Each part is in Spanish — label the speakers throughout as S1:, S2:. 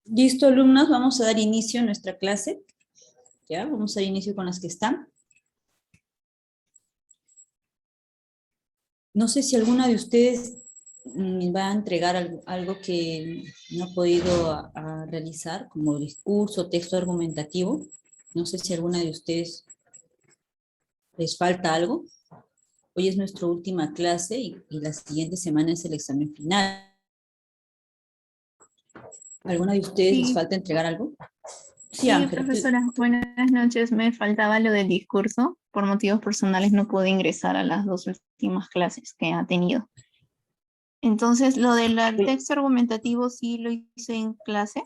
S1: Listo, alumnos, vamos a dar inicio a nuestra clase. Ya, vamos a dar inicio con las que están. No sé si alguna de ustedes va a entregar algo que no ha podido realizar, como discurso, texto argumentativo. No sé si alguna de ustedes les falta algo. Hoy es nuestra última clase y la siguiente semana es el examen final. ¿Alguna de ustedes les
S2: Sí,
S1: falta entregar algo? Sí,
S2: sí,
S1: Ángela.
S2: profesora, buenas noches. Me faltaba lo del discurso. Por motivos personales no pude ingresar a las dos últimas clases que ha tenido. Entonces, lo del texto argumentativo sí lo hice en clase,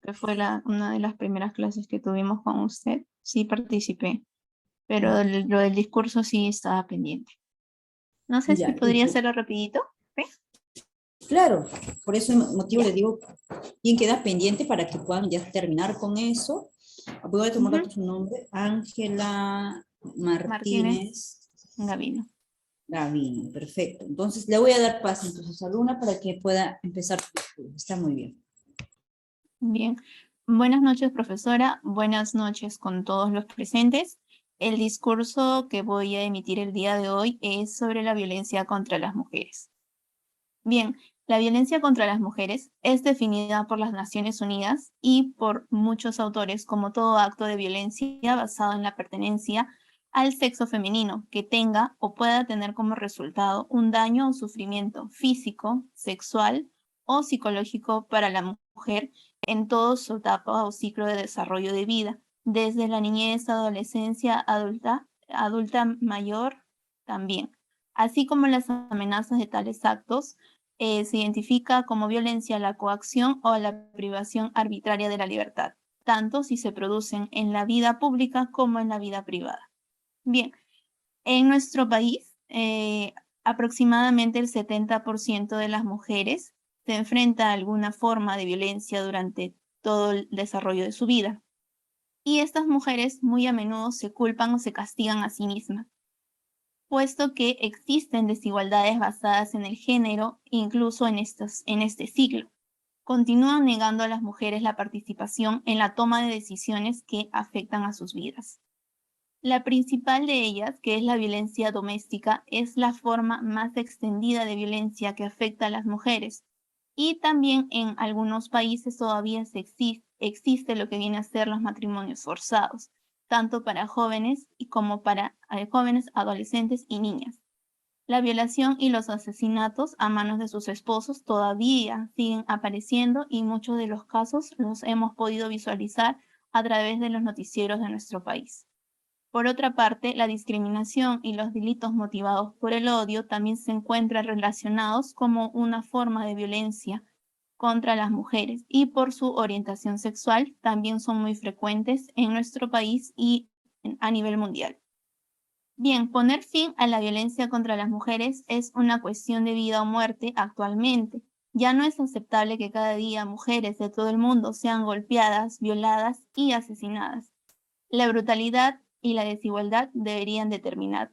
S2: que fue una de las primeras clases que tuvimos con usted. Sí participé, pero lo del discurso sí estaba pendiente. No sé si
S1: Ya,
S2: podría hacerlo rapidito. ¿Sí?
S1: claro, por ese motivo les digo, quién queda pendiente para que puedan ya terminar con eso. Voy a tomar
S2: Ujú.
S1: datos su nombre, Ángela
S2: Martínez
S1: Martínez
S2: Gavino.
S1: Gavino, perfecto. Entonces le voy a dar paso entonces a Luna para que pueda empezar su estudio. Está muy bien.
S2: Bien, buenas noches, profesora. Buenas noches con todos los presentes. El discurso que voy a emitir el día de hoy es sobre la violencia contra las mujeres. Bien, la violencia contra las mujeres es definida por las Naciones Unidas y por muchos autores como todo acto de violencia basado en la pertenencia al sexo femenino que tenga o pueda tener como resultado un daño o sufrimiento físico, sexual o psicológico para la mujer en toda su etapa o ciclo de desarrollo de vida, desde la niñez, adolescencia, adulta mayor también, así como las amenazas de tales actos. Se identifica como violencia la coacción o la privación arbitraria de la libertad, tanto si se producen en la vida pública como en la vida privada. Bien, en nuestro país, aproximadamente el 70% de las mujeres se enfrenta a alguna forma de violencia durante todo el desarrollo de su vida. Y estas mujeres muy a menudo se culpan o se castigan a sí mismas, puesto que existen desigualdades basadas en el género, incluso en este siglo. Continúan negando a las mujeres la participación en la toma de decisiones que afectan a sus vidas. La principal de ellas, que es la violencia doméstica, es la forma más extendida de violencia que afecta a las mujeres. Y también en algunos países todavía existe lo que viene a ser los matrimonios forzados, tanto para jóvenes como para jóvenes, adolescentes y niñas. La violación y los asesinatos a manos de sus esposos todavía siguen apareciendo y muchos de los casos los hemos podido visualizar a través de los noticieros de nuestro país. Por otra parte, la discriminación y los delitos motivados por el odio también se encuentran relacionados como una forma de violencia contra las mujeres y por su orientación sexual también son muy frecuentes en nuestro país y a nivel mundial. Bien, poner fin a la violencia contra las mujeres es una cuestión de vida o muerte actualmente. Ya no es aceptable que cada día mujeres de todo el mundo sean golpeadas, violadas y asesinadas. La brutalidad y la desigualdad deberían determinar.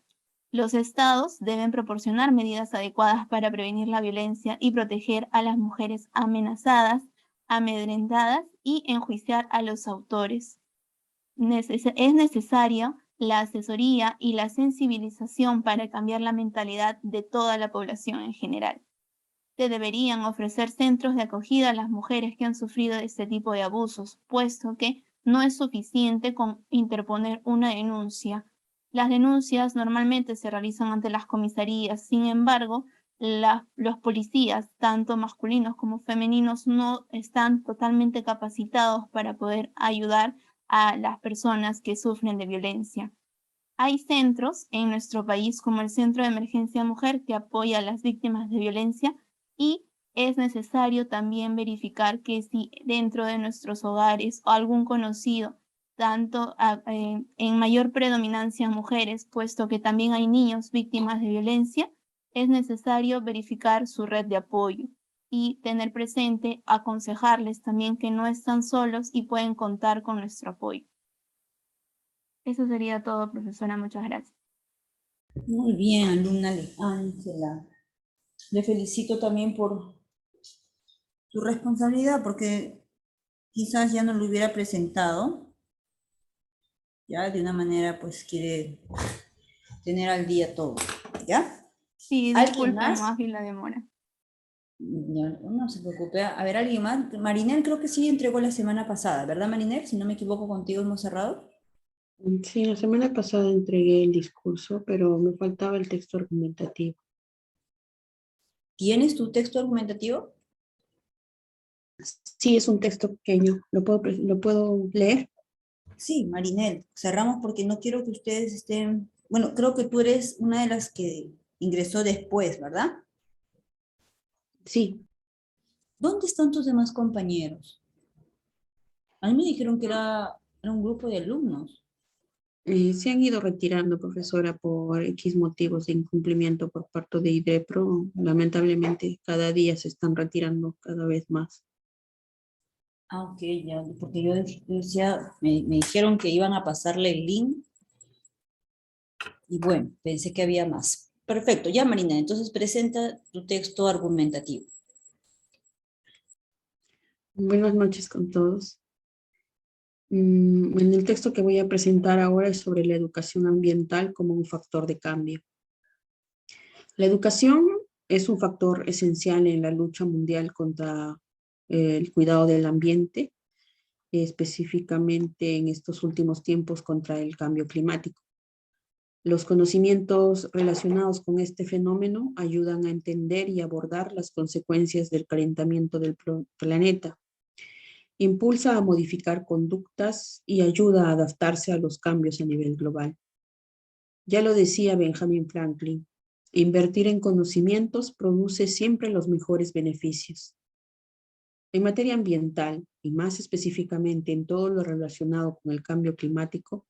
S2: Los estados deben proporcionar medidas adecuadas para prevenir la violencia y proteger a las mujeres amenazadas, amedrentadas y enjuiciar a los autores. Es necesaria la asesoría y la sensibilización para cambiar la mentalidad de toda la población en general. Se deberían ofrecer centros de acogida a las mujeres que han sufrido este tipo de abusos, puesto que no es suficiente con interponer una denuncia. Las denuncias normalmente se realizan ante las comisarías, sin embargo, los policías, tanto masculinos como femeninos, no están totalmente capacitados para poder ayudar a las personas que sufren de violencia. Hay centros en nuestro país como el Centro de Emergencia Mujer que apoya a las víctimas de violencia y es necesario también verificar que si dentro de nuestros hogares o algún conocido, tanto en mayor predominancia mujeres, puesto que también hay niños víctimas de violencia, es necesario verificar su red de apoyo y tener presente, aconsejarles también que no están solos y pueden contar con nuestro apoyo. Eso sería todo, profesora. Muchas gracias.
S1: Muy bien, alumna Ángela. Le felicito también tu responsabilidad, porque quizás ya no lo hubiera presentado, ya de una manera pues quiere tener al día todo, ¿ya?
S2: Sí,
S1: ¿Alguien
S2: disculpa
S1: más?
S2: más y la demora.
S1: No se preocupe. A ver, ¿alguien más? Marinel creo que sí entregó la semana pasada, ¿verdad, Marinel? Si no me equivoco, contigo hemos cerrado.
S3: Sí, la semana pasada entregué el discurso, pero me faltaba el texto argumentativo.
S1: ¿Tienes tu texto argumentativo?
S3: Sí, es un texto pequeño. Lo puedo leer?
S1: Sí, Marinel, cerramos porque no quiero que ustedes estén... Bueno, creo que tú eres una de las que ingresó después, ¿verdad?
S3: Sí.
S1: ¿Dónde están tus demás compañeros? A mí me dijeron que era un grupo de alumnos.
S3: Se han ido retirando, profesora, por X motivos de incumplimiento por parte de IDEPRO. Lamentablemente, cada día se están retirando cada vez más.
S1: Ah, ok, ya, porque yo decía, me dijeron que iban a pasarle el link y bueno, pensé que había más. Perfecto, ya Marina, entonces presenta tu texto argumentativo.
S3: Buenas noches con todos. En el texto que voy a presentar ahora es sobre la educación ambiental como un factor de cambio. La educación es un factor esencial en la lucha mundial contra el cuidado del ambiente, específicamente en estos últimos tiempos contra el cambio climático. Los conocimientos relacionados con este fenómeno ayudan a entender y abordar las consecuencias del calentamiento del planeta, impulsa a modificar conductas y ayuda a adaptarse a los cambios a nivel global. Ya lo decía Benjamin Franklin, invertir en conocimientos produce siempre los mejores beneficios. En materia ambiental, y más específicamente en todo lo relacionado con el cambio climático,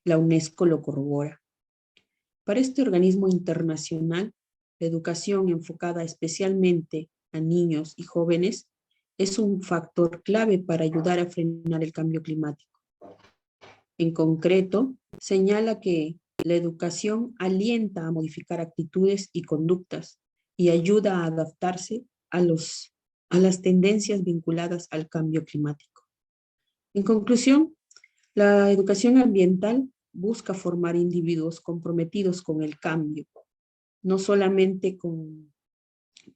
S3: la UNESCO lo corrobora. Para este organismo internacional, la educación enfocada especialmente a niños y jóvenes es un factor clave para ayudar a frenar el cambio climático. En concreto, señala que la educación alienta a modificar actitudes y conductas y ayuda a adaptarse a las tendencias vinculadas al cambio climático. En conclusión, la educación ambiental busca formar individuos comprometidos con el cambio, no solamente con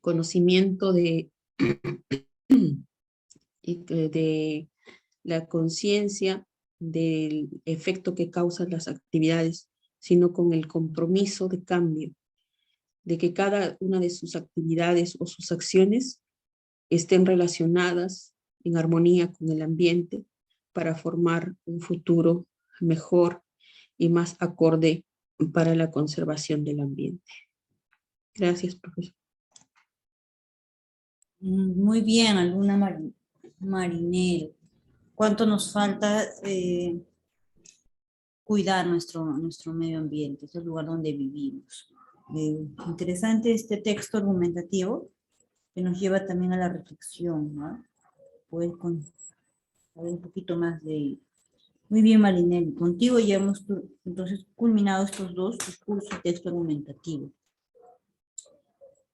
S3: conocimiento de la conciencia del efecto que causan las actividades, sino con el compromiso de cambio, de que cada una de sus actividades o sus acciones estén relacionadas en armonía con el ambiente para formar un futuro mejor y más acorde para la conservación del ambiente. Gracias, profesor.
S1: Muy bien, alumna Marinel. ¿Cuánto nos falta cuidar nuestro medio ambiente? Es el lugar donde vivimos. Interesante este texto argumentativo que nos lleva también a la reflexión, ¿no? Poder saber un poquito más de ello. Muy bien, Marinel. Contigo ya hemos entonces culminado estos dos discursos y texto argumentativo.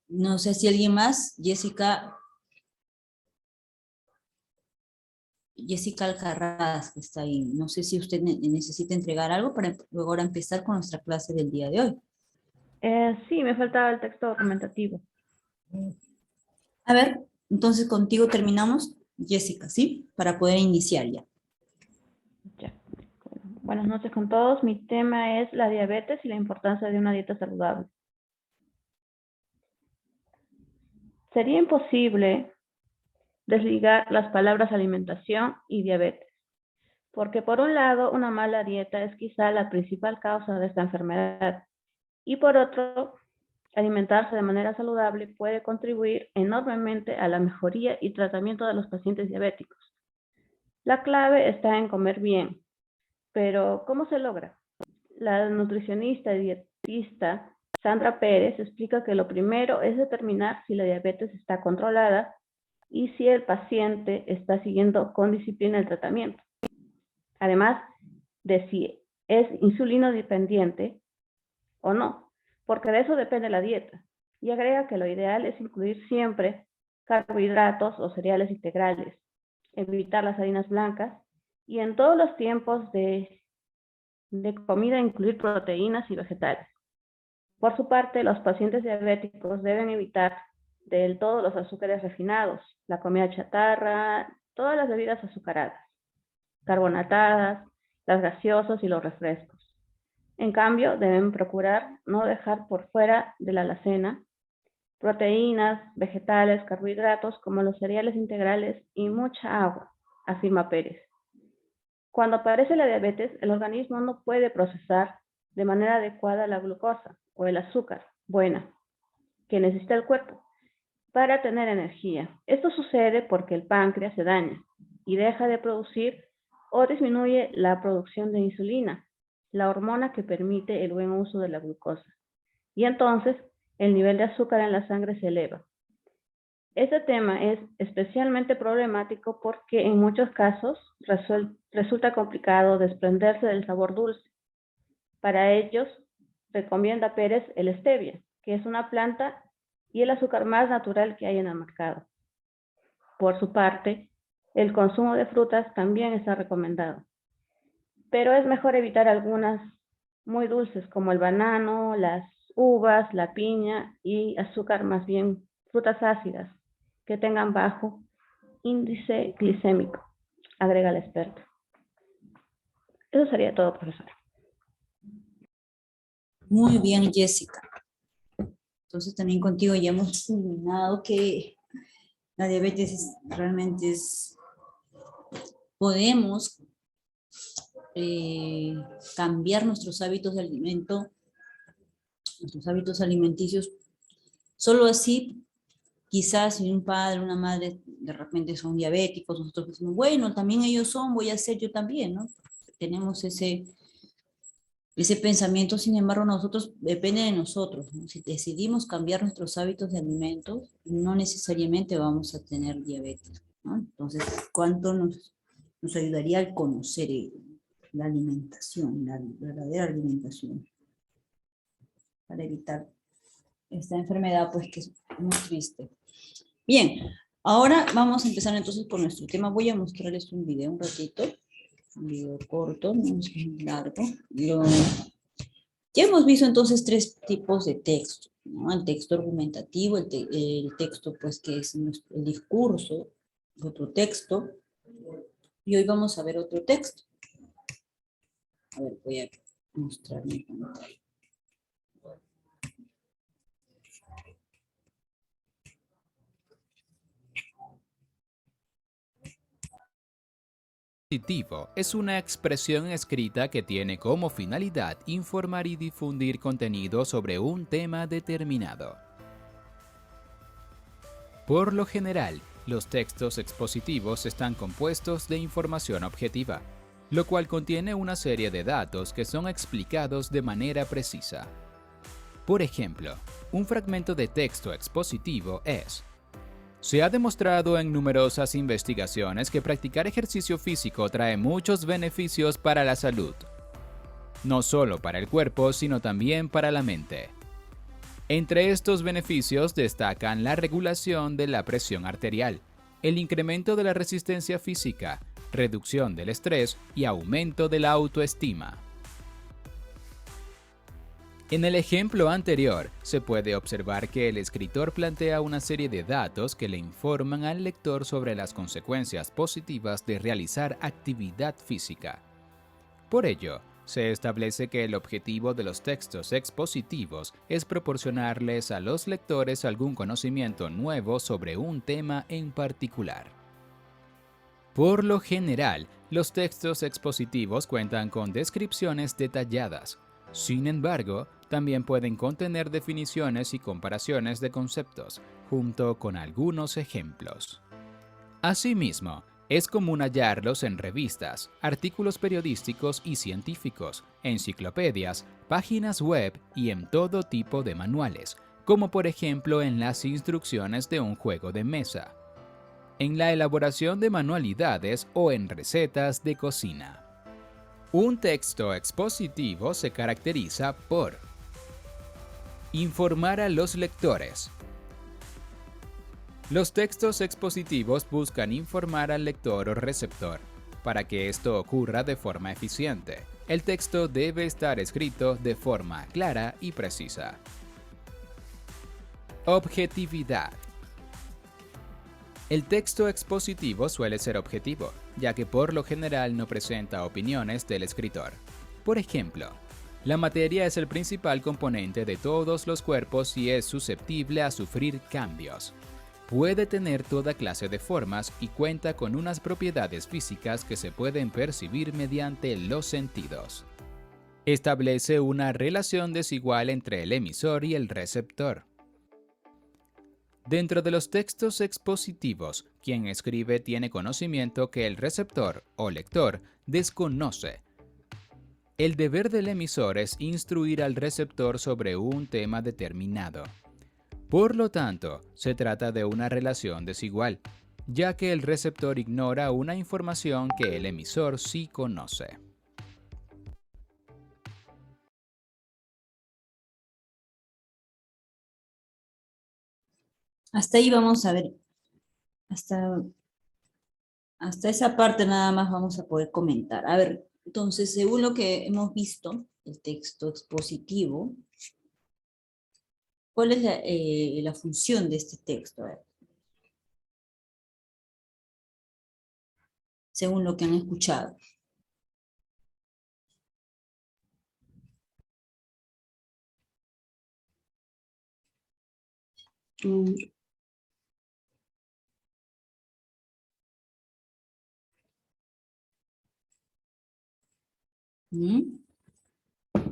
S1: No sé si alguien más, Jessica Alcaraz, que está ahí. No sé si usted necesita entregar algo para luego ahora empezar con nuestra clase del día de hoy.
S4: Sí, me faltaba el texto documentativo.
S1: A ver, entonces contigo terminamos, Jessica, ¿sí? Para poder iniciar ya.
S4: Ya. Buenas noches con todos. Mi tema es la diabetes y la importancia de una dieta saludable. Sería imposible desligar las palabras alimentación y diabetes, porque por un lado, una mala dieta es quizá la principal causa de esta enfermedad, y por otro, alimentarse de manera saludable puede contribuir enormemente a la mejoría y tratamiento de los pacientes diabéticos. La clave está en comer bien, pero ¿cómo se logra? La nutricionista y dietista Sandra Pérez explica que lo primero es determinar si la diabetes está controlada y si el paciente está siguiendo con disciplina el tratamiento. Además de si es insulino dependiente o no, porque de eso depende la dieta. Y agrega que lo ideal es incluir siempre carbohidratos o cereales integrales, evitar las harinas blancas y en todos los tiempos de comida incluir proteínas y vegetales. Por su parte, los pacientes diabéticos deben evitar del todo los azúcares refinados, la comida chatarra, todas las bebidas azucaradas, carbonatadas, las gaseosas y los refrescos. En cambio, deben procurar no dejar por fuera de la alacena proteínas, vegetales, carbohidratos como los cereales integrales y mucha agua, afirma Pérez. Cuando aparece la diabetes, el organismo no puede procesar de manera adecuada la glucosa o el azúcar buena que necesita el cuerpo para tener energía. Esto sucede porque el páncreas se daña y deja de producir o disminuye la producción de insulina, la hormona que permite el buen uso de la glucosa. Y entonces el nivel de azúcar en la sangre se eleva. Este tema es especialmente problemático porque en muchos casos resulta complicado desprenderse del sabor dulce. Para ellos, recomienda Pérez el stevia, que es una planta y el azúcar más natural que hay en el mercado. Por su parte, el consumo de frutas también está recomendado, pero es mejor evitar algunas muy dulces como el banano, las uvas, la piña y azúcar, más bien frutas ácidas que tengan bajo índice glicémico, agrega la experta. Eso sería todo, profesora.
S1: Muy bien, Jessica. Entonces también contigo ya hemos culminado que la diabetes realmente podemos cambiar nuestros hábitos de alimento, nuestros hábitos alimenticios. Solo así, quizás si un padre, una madre de repente son diabéticos, nosotros decimos, bueno, también ellos son, voy a ser yo también, ¿no? Tenemos ese pensamiento. Sin embargo, nosotros, depende de nosotros, ¿no? Si decidimos cambiar nuestros hábitos de alimentos, no necesariamente vamos a tener diabetes, ¿no? Entonces, ¿cuánto nos ayudaría al conocer la alimentación, la verdadera alimentación, para evitar esta enfermedad, pues que es muy triste? Bien, ahora vamos a empezar entonces con nuestro tema. Voy a mostrarles un video un ratito. Un video corto, no es muy largo. Ya hemos visto entonces 3 tipos de texto, ¿no? El texto argumentativo, el texto pues que es el discurso, otro texto, y hoy vamos a ver otro texto. A ver, voy a mostrar mi pantalla.
S5: Expositivo es una expresión escrita que tiene como finalidad informar y difundir contenido sobre un tema determinado. Por lo general, los textos expositivos están compuestos de información objetiva, lo cual contiene una serie de datos que son explicados de manera precisa. Por ejemplo, un fragmento de texto expositivo es: se ha demostrado en numerosas investigaciones que practicar ejercicio físico trae muchos beneficios para la salud, no solo para el cuerpo, sino también para la mente. Entre estos beneficios destacan la regulación de la presión arterial, el incremento de la resistencia física, reducción del estrés y aumento de la autoestima. En el ejemplo anterior, se puede observar que el escritor plantea una serie de datos que le informan al lector sobre las consecuencias positivas de realizar actividad física. Por ello, se establece que el objetivo de los textos expositivos es proporcionarles a los lectores algún conocimiento nuevo sobre un tema en particular. Por lo general, los textos expositivos cuentan con descripciones detalladas. Sin embargo, también pueden contener definiciones y comparaciones de conceptos, junto con algunos ejemplos. Asimismo, es común hallarlos en revistas, artículos periodísticos y científicos, enciclopedias, páginas web y en todo tipo de manuales, como por ejemplo en las instrucciones de un juego de mesa, en la elaboración de manualidades o en recetas de cocina. Un texto expositivo se caracteriza por informar a los lectores, Los textos expositivos buscan informar al lector o receptor. Para que esto ocurra de forma eficiente, el texto debe estar escrito de forma clara y precisa. Objetividad. El texto expositivo suele ser objetivo, ya que por lo general no presenta opiniones del escritor. Por ejemplo, la materia es el principal componente de todos los cuerpos y es susceptible a sufrir cambios. Puede tener toda clase de formas y cuenta con unas propiedades físicas que se pueden percibir mediante los sentidos. Establece una relación desigual entre el emisor y el receptor. Dentro de los textos expositivos, quien escribe tiene conocimiento que el receptor o lector desconoce. El deber del emisor es instruir al receptor sobre un tema determinado. Por lo tanto, se trata de una relación desigual, ya que el receptor ignora una información que el emisor sí conoce.
S1: Hasta ahí vamos a ver, hasta esa parte nada más vamos a poder comentar. A ver, entonces, según lo que hemos visto, el texto expositivo, ¿cuál es la función de este texto? A ver, según lo que han escuchado.
S3: Mm,
S1: ¿Mm?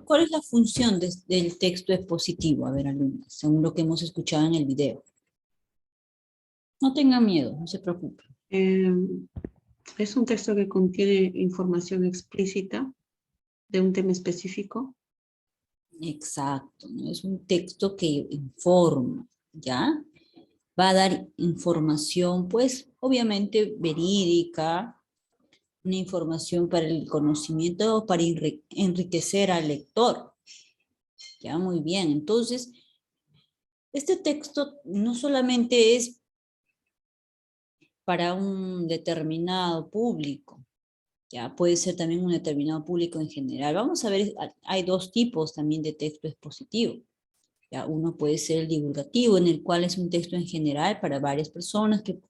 S1: ¿Cuál es la función del texto expositivo? A ver, alumnos, según lo que hemos escuchado en el video. No tengan miedo, no se preocupen.
S3: Es un texto que contiene información explícita de un tema específico.
S1: Exacto, ¿no? Es un texto que informa, ¿ya? Va a dar información, pues, obviamente verídica, una información para el conocimiento, para enriquecer al lector. Ya, muy bien. Entonces, este texto no solamente es para un determinado público, ya puede ser también un determinado público en general. Vamos a ver, hay dos tipos también de texto expositivo. Ya, uno puede ser el divulgativo, en el cual es un texto en general para varias personas que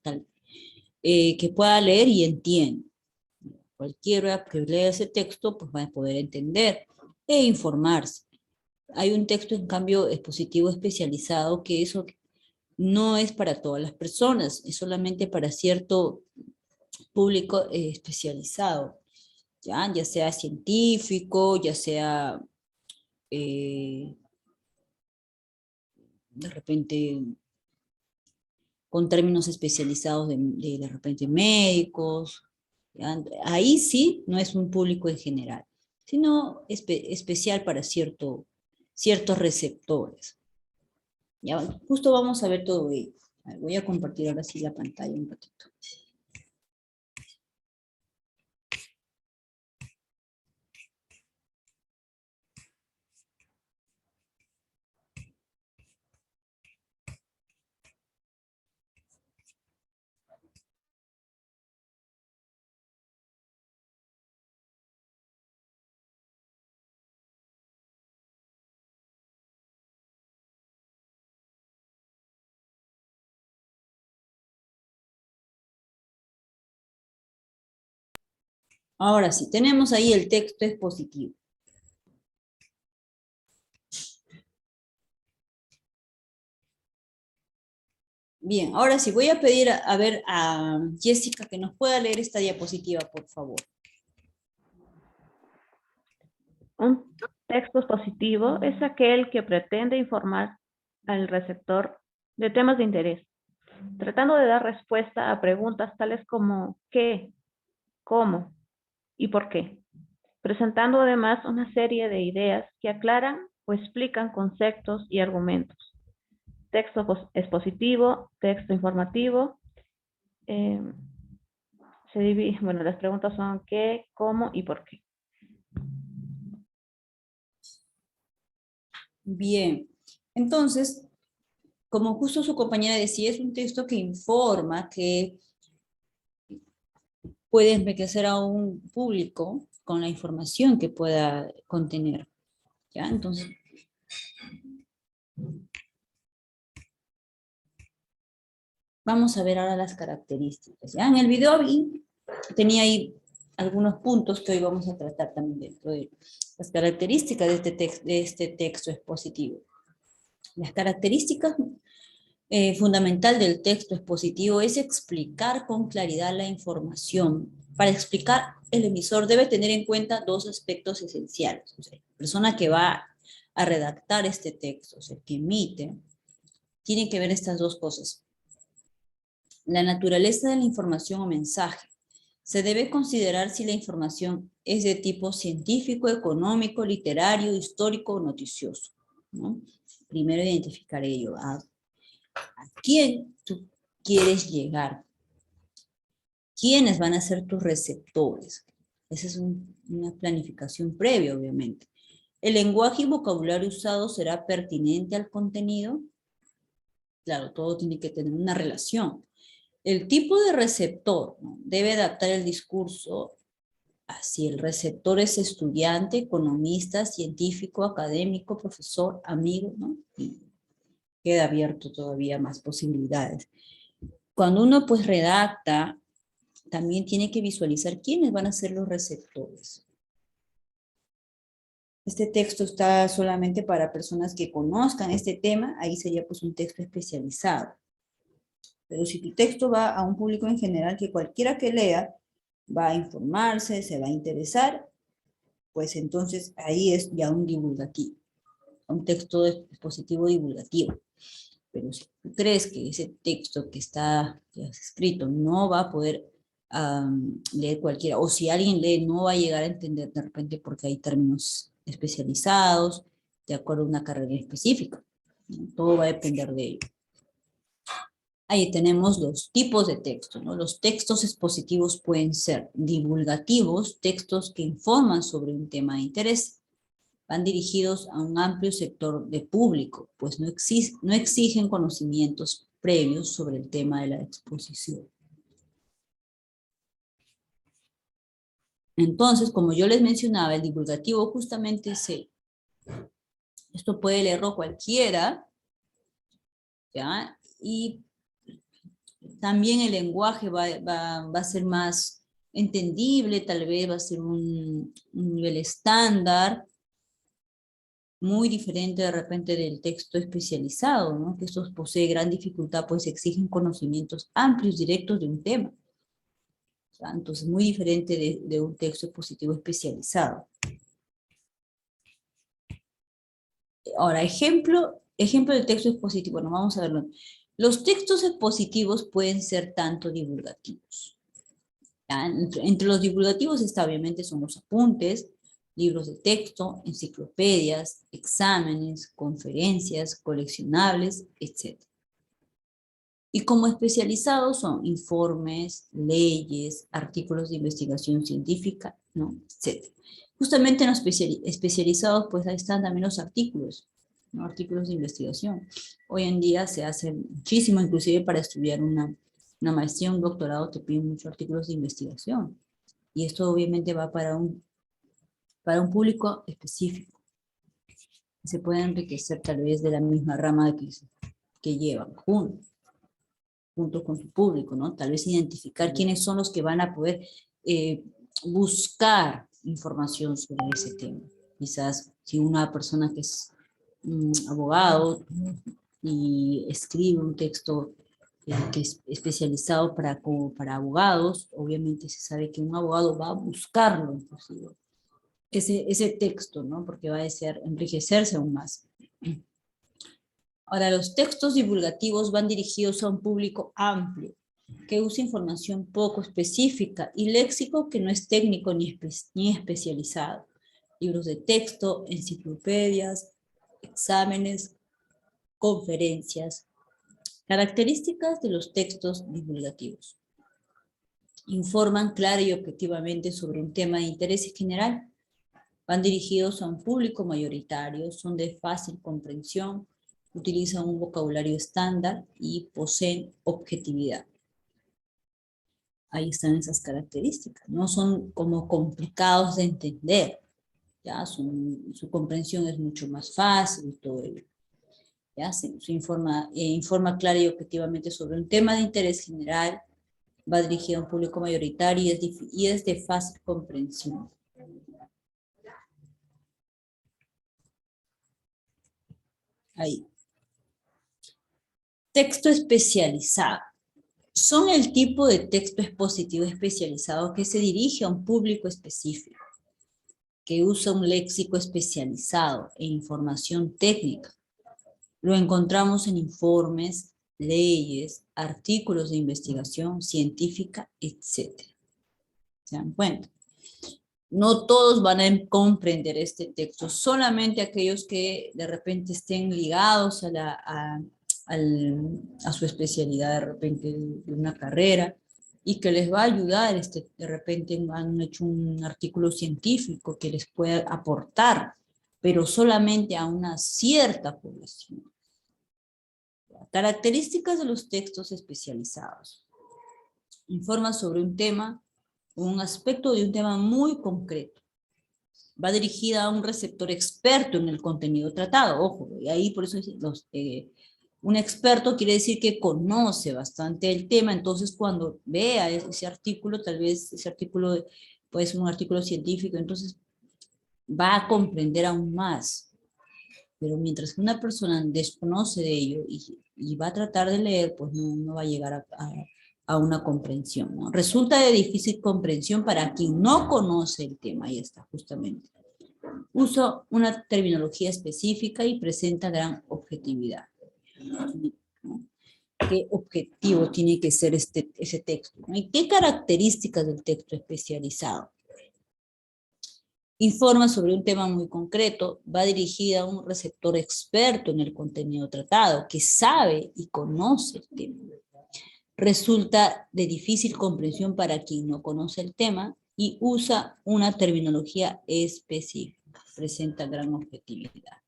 S1: pueda leer y entienda. Cualquiera que lea ese texto pues va a poder entender e informarse. Hay un texto, en cambio, expositivo especializado que eso no es para todas las personas, es solamente para cierto público especializado, ya sea científico, ya sea de repente con términos especializados de repente médicos. ¿Ya? Ahí sí no es un público en general, sino especial para ciertos receptores. Ya, justo vamos a ver todo ello. A ver, voy a compartir ahora sí la pantalla un ratito. Ahora sí, tenemos ahí el texto expositivo. Bien, ahora sí, voy a pedir a ver a Jessica que nos pueda leer esta diapositiva, por favor.
S4: Un texto expositivo es aquel que pretende informar al receptor de temas de interés, tratando de dar respuesta a preguntas tales como ¿qué?, ¿cómo? ¿Y por qué? Presentando además una serie de ideas que aclaran o explican conceptos y argumentos. Texto expositivo, texto informativo. Bueno, las preguntas son ¿qué?, ¿cómo? ¿Y por qué?
S1: Bien, entonces, como justo su compañera decía, es un texto que informa, que puede enriquecer a un público con la información que pueda contener. ¿Ya? Entonces, vamos a ver ahora las características. ¿Ya? En el video tenía ahí algunos puntos que hoy vamos a tratar también dentro de las características de este texto expositivo. Las características fundamental del texto expositivo es explicar con claridad la información. Para explicar, el emisor debe tener en cuenta dos aspectos esenciales. O sea, la persona que va a redactar este texto, o sea, que emite, tiene que ver estas dos cosas. La naturaleza de la información o mensaje. Se debe considerar si la información es de tipo científico, económico, literario, histórico o noticioso, ¿no? Primero identificar ello. ¿A quién tú quieres llegar? ¿Quiénes van a ser tus receptores? Esa es una planificación previa, obviamente. ¿El lenguaje y vocabulario usado será pertinente al contenido? Claro, todo tiene que tener una relación. El tipo de receptor, ¿no?, debe adaptar el discurso a si el receptor es estudiante, economista, científico, académico, profesor, amigo, ¿no? Y queda abierto todavía más posibilidades. Cuando uno pues redacta, también tiene que visualizar quiénes van a ser los receptores. Este texto está solamente para personas que conozcan este tema, ahí sería pues un texto especializado. Pero si tu texto va a un público en general, que cualquiera que lea va a informarse, se va a interesar, pues entonces ahí es ya un divulgativo, un texto expositivo divulgativo. Pero si tú crees que ese texto que has escrito no va a poder leer cualquiera, o si alguien lee no va a llegar a entender de repente porque hay términos especializados, de acuerdo a una carrera específica, ¿no? Todo va a depender de ello. Ahí tenemos los tipos de texto, ¿no? Los textos expositivos pueden ser divulgativos, textos que informan sobre un tema de interés. Van dirigidos a un amplio sector de público, pues no exigen conocimientos previos sobre el tema de la exposición. Entonces, como yo les mencionaba, el divulgativo justamente es esto puede leerlo cualquiera, ¿ya? Y también el lenguaje va a ser más entendible, tal vez va a ser un nivel estándar, muy diferente de repente del texto especializado, ¿no? Que estos posee gran dificultad, pues exigen conocimientos amplios, directos de un tema. ¿Ya? Entonces, muy diferente de un texto expositivo especializado. Ahora, ejemplo del texto expositivo. Bueno, vamos a verlo. Los textos expositivos pueden ser tanto divulgativos. ¿Ya? Entre los divulgativos está, obviamente, son los apuntes, libros de texto, enciclopedias, exámenes, conferencias, coleccionables, etc. Y como especializados son informes, leyes, artículos de investigación científica, ¿no?, etc. Justamente en los especializados, pues ahí están también los artículos, ¿no?, artículos de investigación. Hoy en día se hace muchísimo, inclusive para estudiar una maestría, un doctorado, te piden muchos artículos de investigación. Y esto obviamente va para un público específico. Se puede enriquecer tal vez de la misma rama que llevan junto con su público, ¿no? Tal vez identificar quiénes son los que van a poder buscar información sobre ese tema. Quizás si una persona que es abogado y escribe un texto que es especializado para abogados, obviamente se sabe que un abogado va a buscarlo, inclusive, ese texto, ¿no? Porque va a desear enriquecerse aún más. Ahora, los textos divulgativos van dirigidos a un público amplio, que usa información poco específica y léxico que no es técnico ni especializado. Libros de texto, enciclopedias, exámenes, conferencias. Características de los textos divulgativos. Informan clara y objetivamente sobre un tema de interés general. Van dirigidos a un público mayoritario, son de fácil comprensión, utilizan un vocabulario estándar y poseen objetividad. Ahí están esas características. No son como complicados de entender. ¿Ya? Su comprensión es mucho más fácil y todo ello. ¿Ya? Se informa clara y objetivamente sobre un tema de interés general, va dirigido a un público mayoritario y es de fácil comprensión. Ahí. Texto especializado. Son el tipo de texto expositivo especializado que se dirige a un público específico, que usa un léxico especializado e información técnica. Lo encontramos en informes, leyes, artículos de investigación científica, etc. ¿Se dan cuenta? No todos van a comprender este texto, solamente aquellos que de repente estén ligados a su especialidad de repente de una carrera y que les va a ayudar, de repente han hecho un artículo científico que les pueda aportar, pero solamente a una cierta población. Características de los textos especializados. Informa sobre un tema, un aspecto de un tema muy concreto. Va dirigida a un receptor experto en el contenido tratado. Ojo, y ahí por eso un experto quiere decir que conoce bastante el tema, entonces cuando vea ese artículo, tal vez ese artículo puede ser un artículo científico, entonces va a comprender aún más. Pero mientras que una persona desconoce de ello y va a tratar de leer, pues no va a llegar a una comprensión, ¿no? Resulta de difícil comprensión para quien no conoce el tema, ahí está, justamente. Usa una terminología específica y presenta gran objetividad. ¿Qué objetivo tiene que ser ese texto? ¿Y qué características del texto especializado? Informa sobre un tema muy concreto, va dirigida a un receptor experto en el contenido tratado, que sabe y conoce el tema. Resulta de difícil comprensión para quien no conoce el tema y usa una terminología específica, presenta gran objetividad.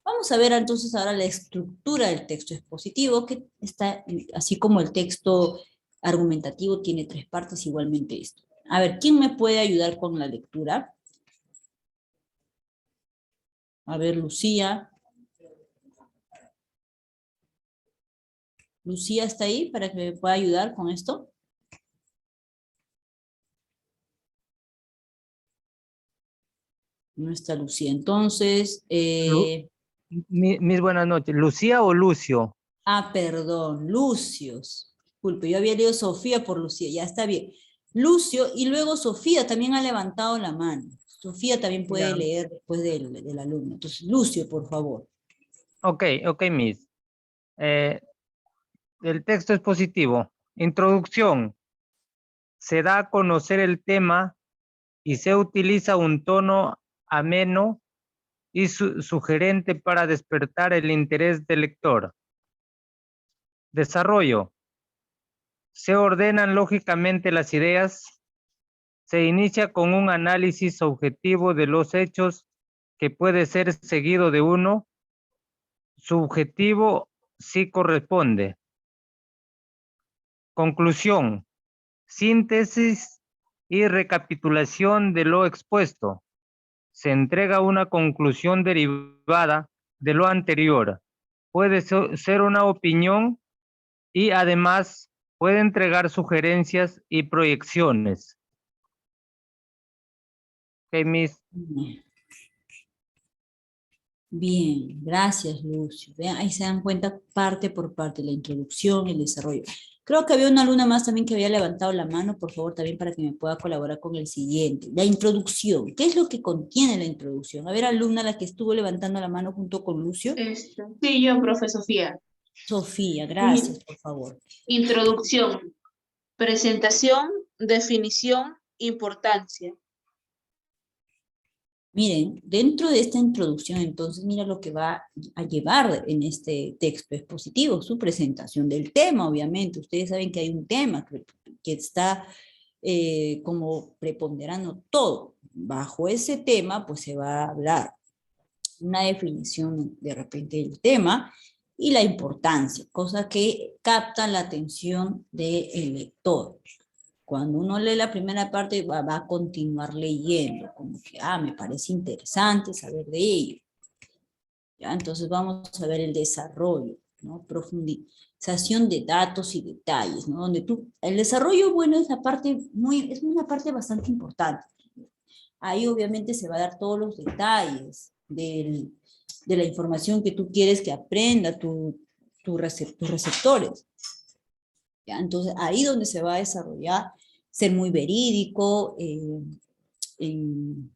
S1: Vamos a ver entonces ahora la estructura del texto expositivo, que está, así como el texto argumentativo tiene 3 partes, igualmente esto. A ver, ¿quién me puede ayudar con la lectura? A ver, Lucía. Lucía está ahí para que me pueda ayudar con esto. No está Lucía. Entonces,
S6: Mis buenas noches. ¿Lucía o Lucio?
S1: perdón, Lucios. Disculpe, yo había leído Sofía por Lucía, ya está bien. Lucio y luego Sofía también ha levantado la mano. Sofía también puede leer después del alumno. Entonces, Lucio, por favor.
S6: Ok, Miss. El texto es positivo. Introducción. Se da a conocer el tema y se utiliza un tono ameno y sugerente para despertar el interés del lector. Desarrollo. Se ordenan lógicamente las ideas. Se inicia con un análisis objetivo de los hechos que puede ser seguido de uno. Subjetivo sí corresponde. Conclusión. Síntesis y recapitulación de lo expuesto. Se entrega una conclusión derivada de lo anterior. Puede ser una opinión y además puede entregar sugerencias y proyecciones. Okay, Miss.
S1: Bien, gracias, Lucio. Vean, ahí se dan cuenta parte por parte, la introducción, el desarrollo. Creo que había una alumna más también que había levantado la mano, por favor, también para que me pueda colaborar con el siguiente. La introducción. ¿Qué es lo que contiene la introducción? A ver, alumna, la que estuvo levantando la mano junto con Lucio.
S7: Sí, yo, profe Sofía.
S1: Sofía, gracias, por favor.
S7: Introducción, presentación, definición, importancia.
S1: Miren, dentro de esta introducción, entonces, mira lo que va a llevar en este texto expositivo, su presentación del tema, obviamente. Ustedes saben que hay un tema que está como preponderando todo. Bajo ese tema, pues se va a hablar. una definición de repente del tema y la importancia, cosa que capta la atención del lector. Cuando uno lee la primera parte va a continuar leyendo, como que, me parece interesante saber de ello. ¿Ya? Entonces vamos a ver el desarrollo, ¿no? Profundización de datos y detalles, ¿no? Donde el desarrollo, bueno, es una parte bastante importante. Ahí obviamente se va a dar todos los detalles de la información que tú quieres que aprenda tus receptores. ¿Ya? Entonces ahí donde se va a desarrollar, ser muy verídico, en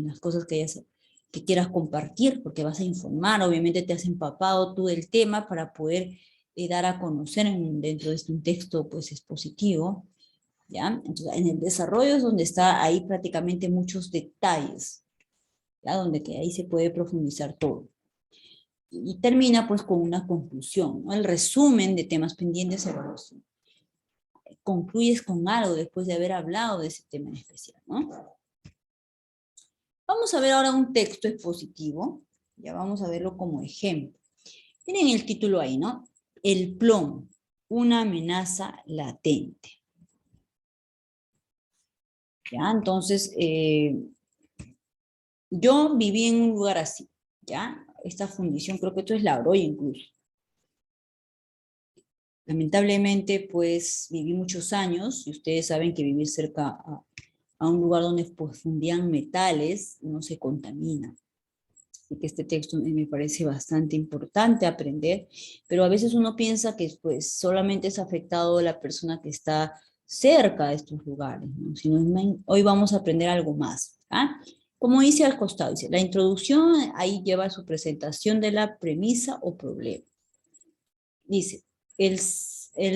S1: las cosas que quieras compartir, porque vas a informar, obviamente te has empapado tú del tema para poder dar a conocer dentro de un texto pues expositivo, ¿ya? Entonces, en el desarrollo es donde está ahí prácticamente muchos detalles, ¿ya? Donde que ahí se puede profundizar todo. Y termina pues con una conclusión, ¿no? El resumen de temas pendientes de evaluación. Concluyes con algo después de haber hablado de ese tema en especial, ¿no? Vamos a ver ahora un texto expositivo, ya vamos a verlo como ejemplo. Miren el título ahí, ¿no? El plomo, una amenaza latente. ¿Ya? Entonces, yo viví en un lugar así, ¿ya? Esta fundición, creo que esto es La Oroya incluso. Lamentablemente, pues, viví muchos años, y ustedes saben que vivir cerca a un lugar donde pues, fundían metales, no se contamina. Así que este texto me parece bastante importante aprender, pero a veces uno piensa que pues, solamente es afectado la persona que está cerca de estos lugares, ¿no? Hoy vamos a aprender algo más. ¿Ah? Como dice al costado, dice, la introducción ahí lleva su presentación de la premisa o problema. Dice, el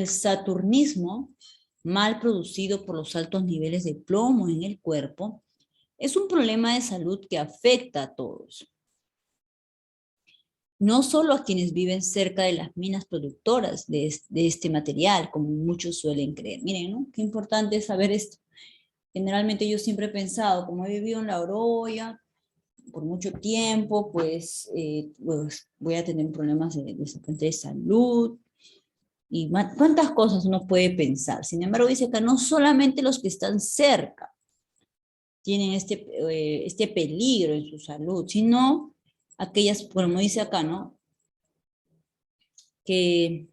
S1: saturnismo, mal producido por los altos niveles de plomo en el cuerpo, es un problema de salud que afecta a todos. No solo a quienes viven cerca de las minas productoras de este material, como muchos suelen creer. Miren, ¿no? Qué importante es saber esto. Generalmente yo siempre he pensado, como he vivido en La Oroya por mucho tiempo, pues voy a tener problemas de salud, y cuántas cosas uno puede pensar. Sin embargo, dice acá, no solamente los que están cerca tienen este peligro en su salud, sino aquellas, como dice acá, ¿no? Que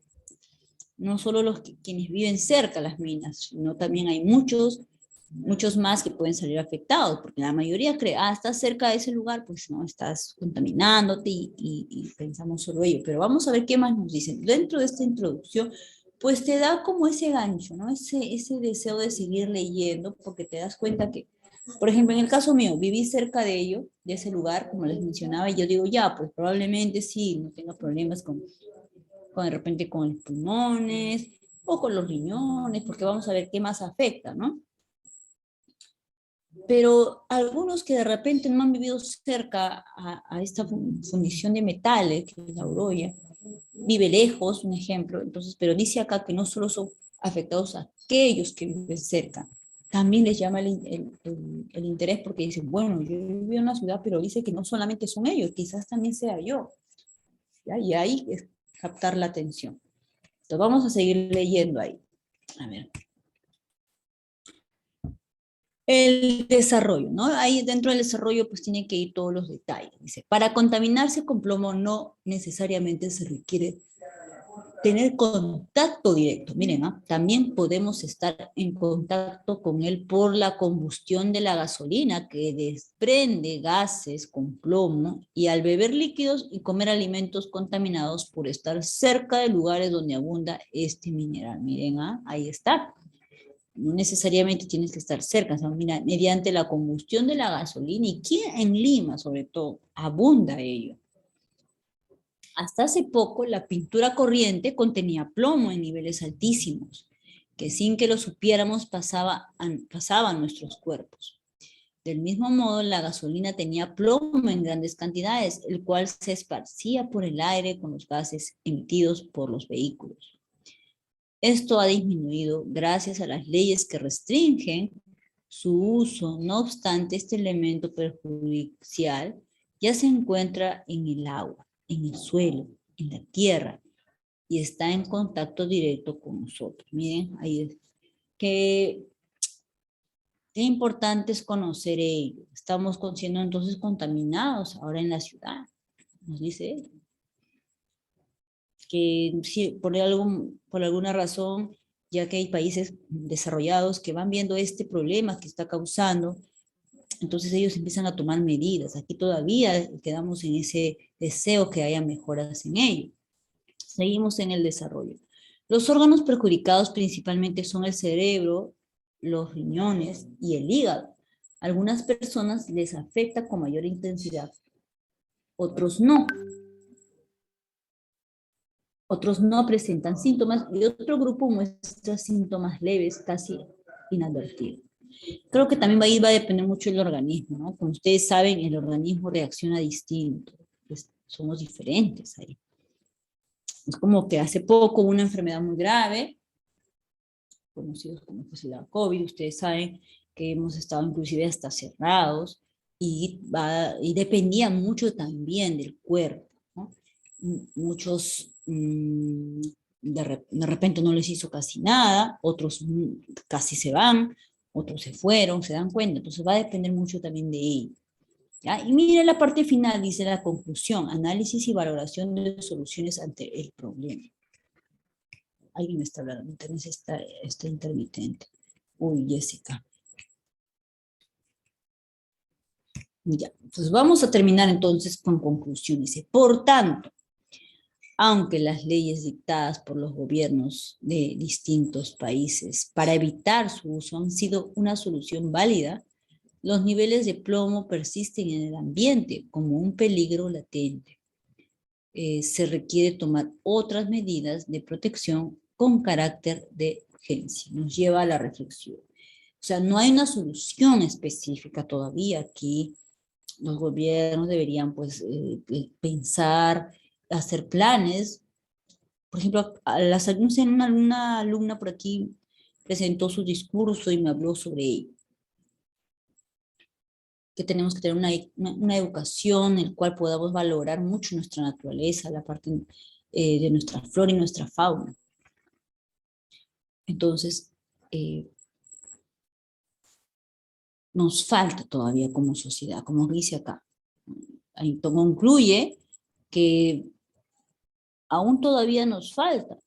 S1: no solo quienes viven cerca de las minas, sino también hay muchos más que pueden salir afectados, porque la mayoría cree, estás cerca de ese lugar, pues no, estás contaminándote y pensamos solo ello. Pero vamos a ver qué más nos dicen. Dentro de esta introducción, pues te da como ese gancho, ¿no? Ese deseo de seguir leyendo, porque te das cuenta que, por ejemplo, en el caso mío, viví cerca de ello, de ese lugar, como les mencionaba, y yo digo, ya, pues probablemente sí, no tenga problemas con de repente con los pulmones, o con los riñones, porque vamos a ver qué más afecta, ¿no? Pero algunos que de repente no han vivido cerca a esta fundición de metales, que es La Oroya, vive lejos, un ejemplo, entonces, pero dice acá que no solo son afectados aquellos que viven cerca, también les llama el interés porque dicen, bueno, yo vivo en una ciudad, pero dice que no solamente son ellos, quizás también sea yo. ¿Ya? Y ahí es captar la atención. Entonces vamos a seguir leyendo ahí. A ver. El desarrollo, ¿no? Ahí dentro del desarrollo pues tienen que ir todos los detalles. Dice, para contaminarse con plomo no necesariamente se requiere tener contacto directo. Miren, también podemos estar en contacto con él por la combustión de la gasolina que desprende gases con plomo y al beber líquidos y comer alimentos contaminados por estar cerca de lugares donde abunda este mineral. Miren, ahí está. No necesariamente tienes que estar cerca, o sea, mira, mediante la combustión de la gasolina, y aquí en Lima sobre todo, abunda ello. Hasta hace poco la pintura corriente contenía plomo en niveles altísimos, que sin que lo supiéramos pasaban nuestros cuerpos. Del mismo modo, la gasolina tenía plomo en grandes cantidades, el cual se esparcía por el aire con los gases emitidos por los vehículos. Esto ha disminuido gracias a las leyes que restringen su uso. No obstante, este elemento perjudicial ya se encuentra en el agua, en el suelo, en la tierra, y está en contacto directo con nosotros. Miren, ahí es. Qué importante es conocer ello. Estamos siendo entonces contaminados ahora en la ciudad, nos dice él. Que si por alguna razón, ya que hay países desarrollados que van viendo este problema que está causando, entonces ellos empiezan a tomar medidas. Aquí todavía quedamos en ese deseo que haya mejoras en ello. Seguimos en el desarrollo. Los órganos perjudicados principalmente son el cerebro, los riñones y el hígado. Algunas personas les afecta con mayor intensidad, otros no. Otros no presentan síntomas y otro grupo muestra síntomas leves, casi inadvertidos. Creo que también va a depender mucho del organismo, ¿no? Como ustedes saben, el organismo reacciona distinto, pues somos diferentes ahí. Es como que hace poco una enfermedad muy grave, conocidos como pues la COVID, ustedes saben que hemos estado inclusive hasta cerrados y dependía mucho también del cuerpo, ¿no? Muchos de repente no les hizo casi nada, otros casi se van, otros se fueron, se dan cuenta, entonces va a depender mucho también de ello. ¿Ya? Y mire la parte final, dice la conclusión, análisis y valoración de soluciones ante el problema. Alguien me está hablando, internet está intermitente. Uy, Jessica. Ya, entonces vamos a terminar entonces con conclusiones. Dice, por tanto, aunque las leyes dictadas por los gobiernos de distintos países para evitar su uso han sido una solución válida, los niveles de plomo persisten en el ambiente como un peligro latente. Se requiere tomar otras medidas de protección con carácter de urgencia. Nos lleva a la reflexión. O sea, no hay una solución específica todavía aquí. Los gobiernos deberían pues pensar, hacer planes. Por ejemplo, una alumna por aquí presentó su discurso y me habló sobre ello. Que tenemos que tener una educación en la cual podamos valorar mucho nuestra naturaleza, la parte de nuestra flora y nuestra fauna. Entonces, nos falta todavía como sociedad, como dice acá. Ahí concluye que aún todavía nos falta.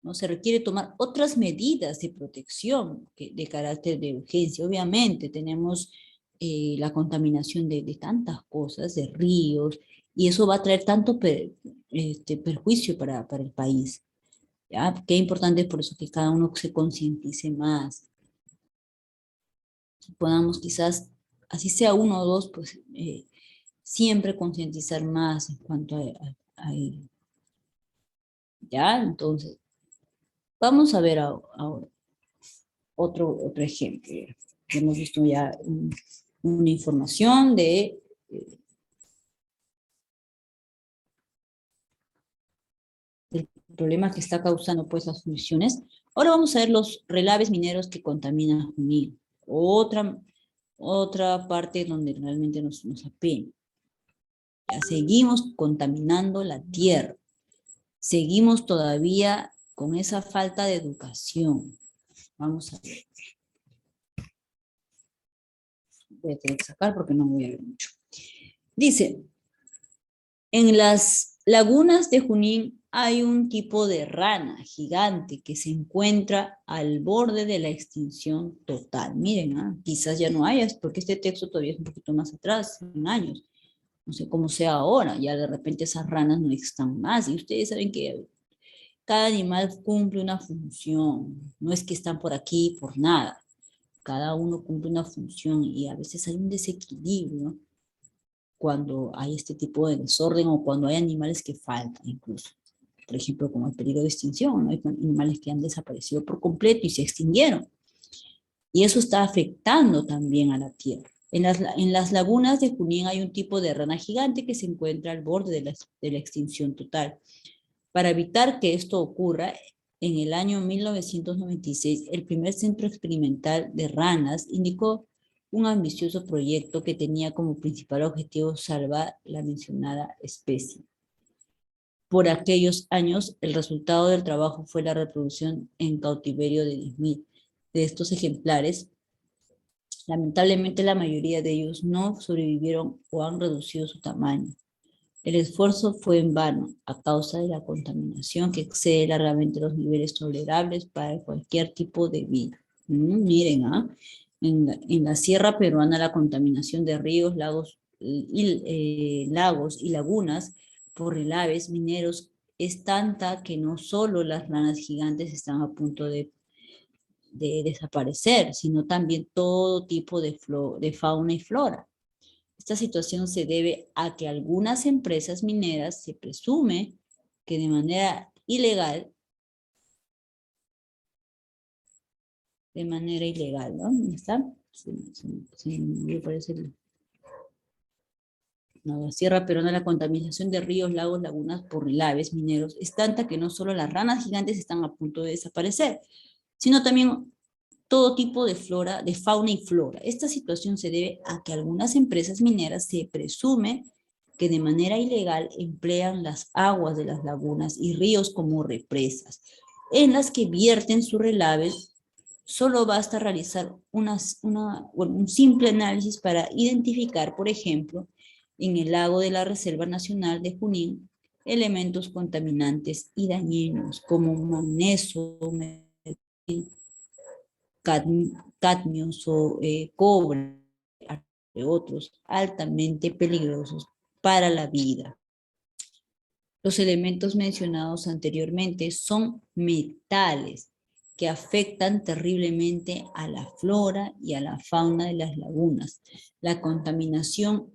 S1: ¿No? Se requiere tomar otras medidas de protección de carácter de urgencia. Obviamente tenemos la contaminación de tantas cosas, de ríos, y eso va a traer tanto perjuicio para el país. ¿Ya? Qué importante es por eso que cada uno se concientice más. Podamos quizás, así sea uno o dos, pues siempre concientizar más en cuanto a ello. ¿Ya? Entonces, vamos a ver ahora otro ejemplo. Hemos visto ya una información de el problema que está causando pues las emisiones. Ahora vamos a ver los relaves mineros que contaminan Junín. Otra parte donde realmente nos apena. Ya seguimos contaminando la tierra. Seguimos todavía con esa falta de educación. Vamos a ver. Voy a tener que sacar porque no voy a ver mucho. Dice, en las lagunas de Junín hay un tipo de rana gigante que se encuentra al borde de la extinción total. Miren, quizás ya no haya, porque este texto todavía es un poquito más atrás, en años. No sé cómo sea ahora, ya de repente esas ranas no están más. Y ustedes saben que cada animal cumple una función. No es que están por aquí por nada. Cada uno cumple una función y a veces hay un desequilibrio cuando hay este tipo de desorden o cuando hay animales que faltan incluso. Por ejemplo, como el peligro de extinción, ¿no? Hay animales que han desaparecido por completo y se extinguieron. Y eso está afectando también a la tierra. En las lagunas de Junín hay un tipo de rana gigante que se encuentra al borde de la extinción total. Para evitar que esto ocurra, en el año 1996, el primer centro experimental de ranas indicó un ambicioso proyecto que tenía como principal objetivo salvar la mencionada especie. Por aquellos años, el resultado del trabajo fue la reproducción en cautiverio de 10.000 de estos ejemplares. Lamentablemente, la mayoría de ellos no sobrevivieron o han reducido su tamaño. El esfuerzo fue en vano a causa de la contaminación que excede largamente los niveles tolerables para cualquier tipo de vida. Miren, en la sierra peruana la contaminación de ríos, lagos y lagunas por relaves mineros es tanta que no solo las ranas gigantes están a punto de desaparecer, sino también todo tipo de fauna y flora. Esta situación se debe a que algunas empresas mineras se presume que de manera ilegal, ¿no? ¿Dónde está? Me parece la sierra peruana, la contaminación de ríos, lagos, lagunas por relaves mineros es tanta que no solo las ranas gigantes están a punto de desaparecer, sino también todo tipo de flora, de fauna y flora. Esta situación se debe a que algunas empresas mineras se presume que de manera ilegal emplean las aguas de las lagunas y ríos como represas, en las que vierten sus relaves. Solo basta realizar un simple análisis para identificar, por ejemplo, en el lago de la Reserva Nacional de Junín, elementos contaminantes y dañinos como magnesio, cadmios o cobre, entre otros, altamente peligrosos para la vida. Los elementos mencionados anteriormente son metales que afectan terriblemente a la flora y a la fauna de las lagunas. La contaminación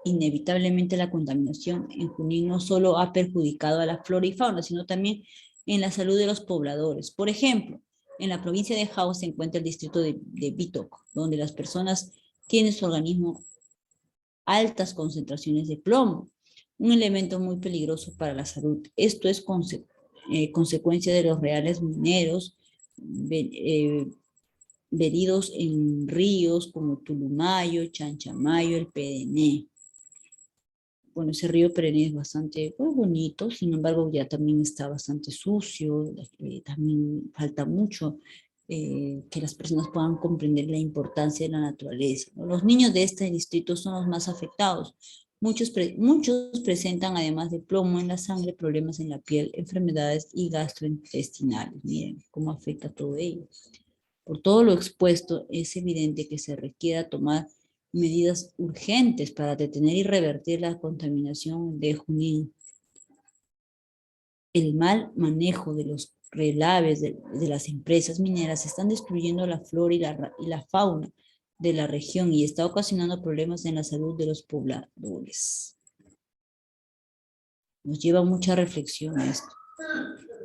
S1: inevitablemente la contaminación en Junín no solo ha perjudicado a la flora y fauna, sino también en la salud de los pobladores. Por ejemplo, en la provincia de Jao se encuentra el distrito de Bitoc, donde las personas tienen en su organismo altas concentraciones de plomo, un elemento muy peligroso para la salud. Esto es consecuencia de los reales mineros veridos en ríos como Tulumayo, Chanchamayo, el Pedené. Bueno, ese río Pedené es bastante bonito, sin embargo ya también está bastante sucio, también falta mucho que las personas puedan comprender la importancia de la naturaleza, ¿no? Los niños de este distrito son los más afectados. Muchos presentan, además de plomo en la sangre, problemas en la piel, enfermedades y gastrointestinales. Miren cómo afecta todo ello. Por todo lo expuesto, es evidente que se requiera tomar medidas urgentes para detener y revertir la contaminación de Junín. El mal manejo de los relaves de las empresas mineras están destruyendo la flora y la fauna de la región y está ocasionando problemas en la salud de los pobladores. Nos lleva mucha reflexión esto.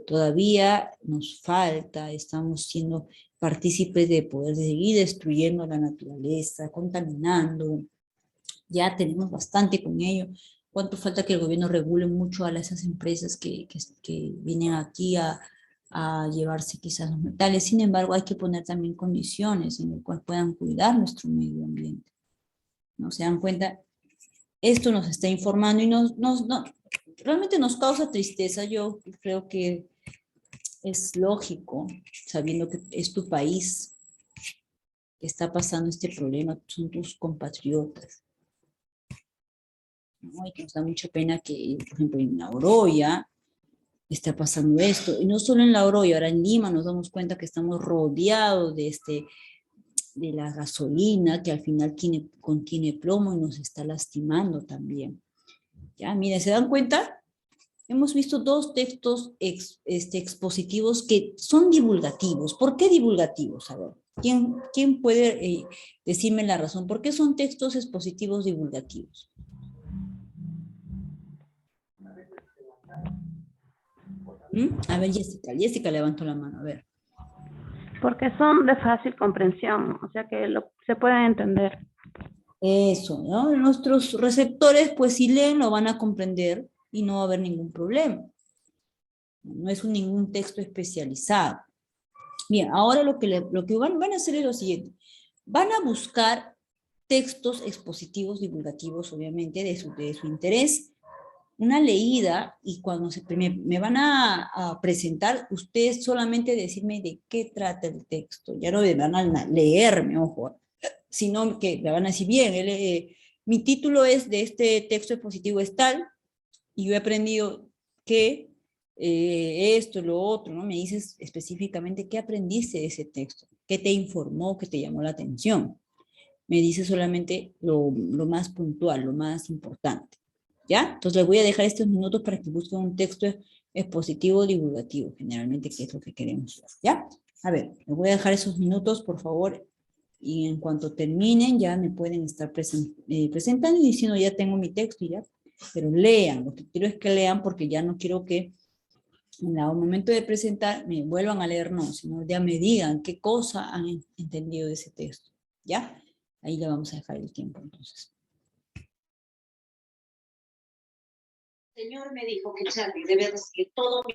S1: Todavía nos falta, estamos siendo partícipes de poder seguir destruyendo la naturaleza, contaminando. Ya tenemos bastante con ello. ¿Cuánto falta que el gobierno regule mucho a esas empresas que vienen aquí a llevarse quizás los metales? Sin embargo, hay que poner también condiciones en las cuales puedan cuidar nuestro medio ambiente. ¿No se dan cuenta? Esto nos está informando y realmente nos causa tristeza. Yo creo que es lógico, sabiendo que es tu país que está pasando este problema, son tus compatriotas, ¿no? Y que nos da mucha pena que, por ejemplo, en La Oroya está pasando esto, y no solo en La Oroya, ahora en Lima nos damos cuenta que estamos rodeados de la gasolina, que al final contiene plomo y nos está lastimando también. Ya, miren, ¿se dan cuenta? Hemos visto dos textos expositivos que son divulgativos. ¿Por qué divulgativos? A ver, ¿quién puede decirme la razón? ¿Por qué son textos expositivos divulgativos? A ver, Jessica levantó la mano, a ver.
S4: Porque son de fácil comprensión, o sea que se pueden entender.
S1: Eso, ¿no? Nuestros receptores, pues si leen, lo van a comprender y no va a haber ningún problema. No es ningún texto especializado. Bien, ahora lo que van a hacer es lo siguiente. van a buscar textos expositivos divulgativos, obviamente, de su interés, una leída, y cuando me van a presentar, ustedes solamente decirme de qué trata el texto, ya no me van a leerme, ojo, sino que me van a decir, bien, mi título es de este texto expositivo es tal, y yo he aprendido que esto, lo otro, ¿no? Me dices específicamente qué aprendiste de ese texto, qué te informó, qué te llamó la atención. Me dices solamente lo más puntual, lo más importante. ¿Ya? Entonces les voy a dejar estos minutos para que busquen un texto expositivo o divulgativo, generalmente, que es lo que queremos. ¿Ya? A ver, les voy a dejar esos minutos, por favor, y en cuanto terminen ya me pueden estar presentando y diciendo ya tengo mi texto y ya, pero lean, lo que quiero es que lean porque ya no quiero que en el momento de presentar me vuelvan a leer, no, sino ya me digan qué cosa han entendido de ese texto, ¿ya? Ahí le vamos a dejar el tiempo entonces.
S8: Señor me dijo que Charlie debe recibir todo mi...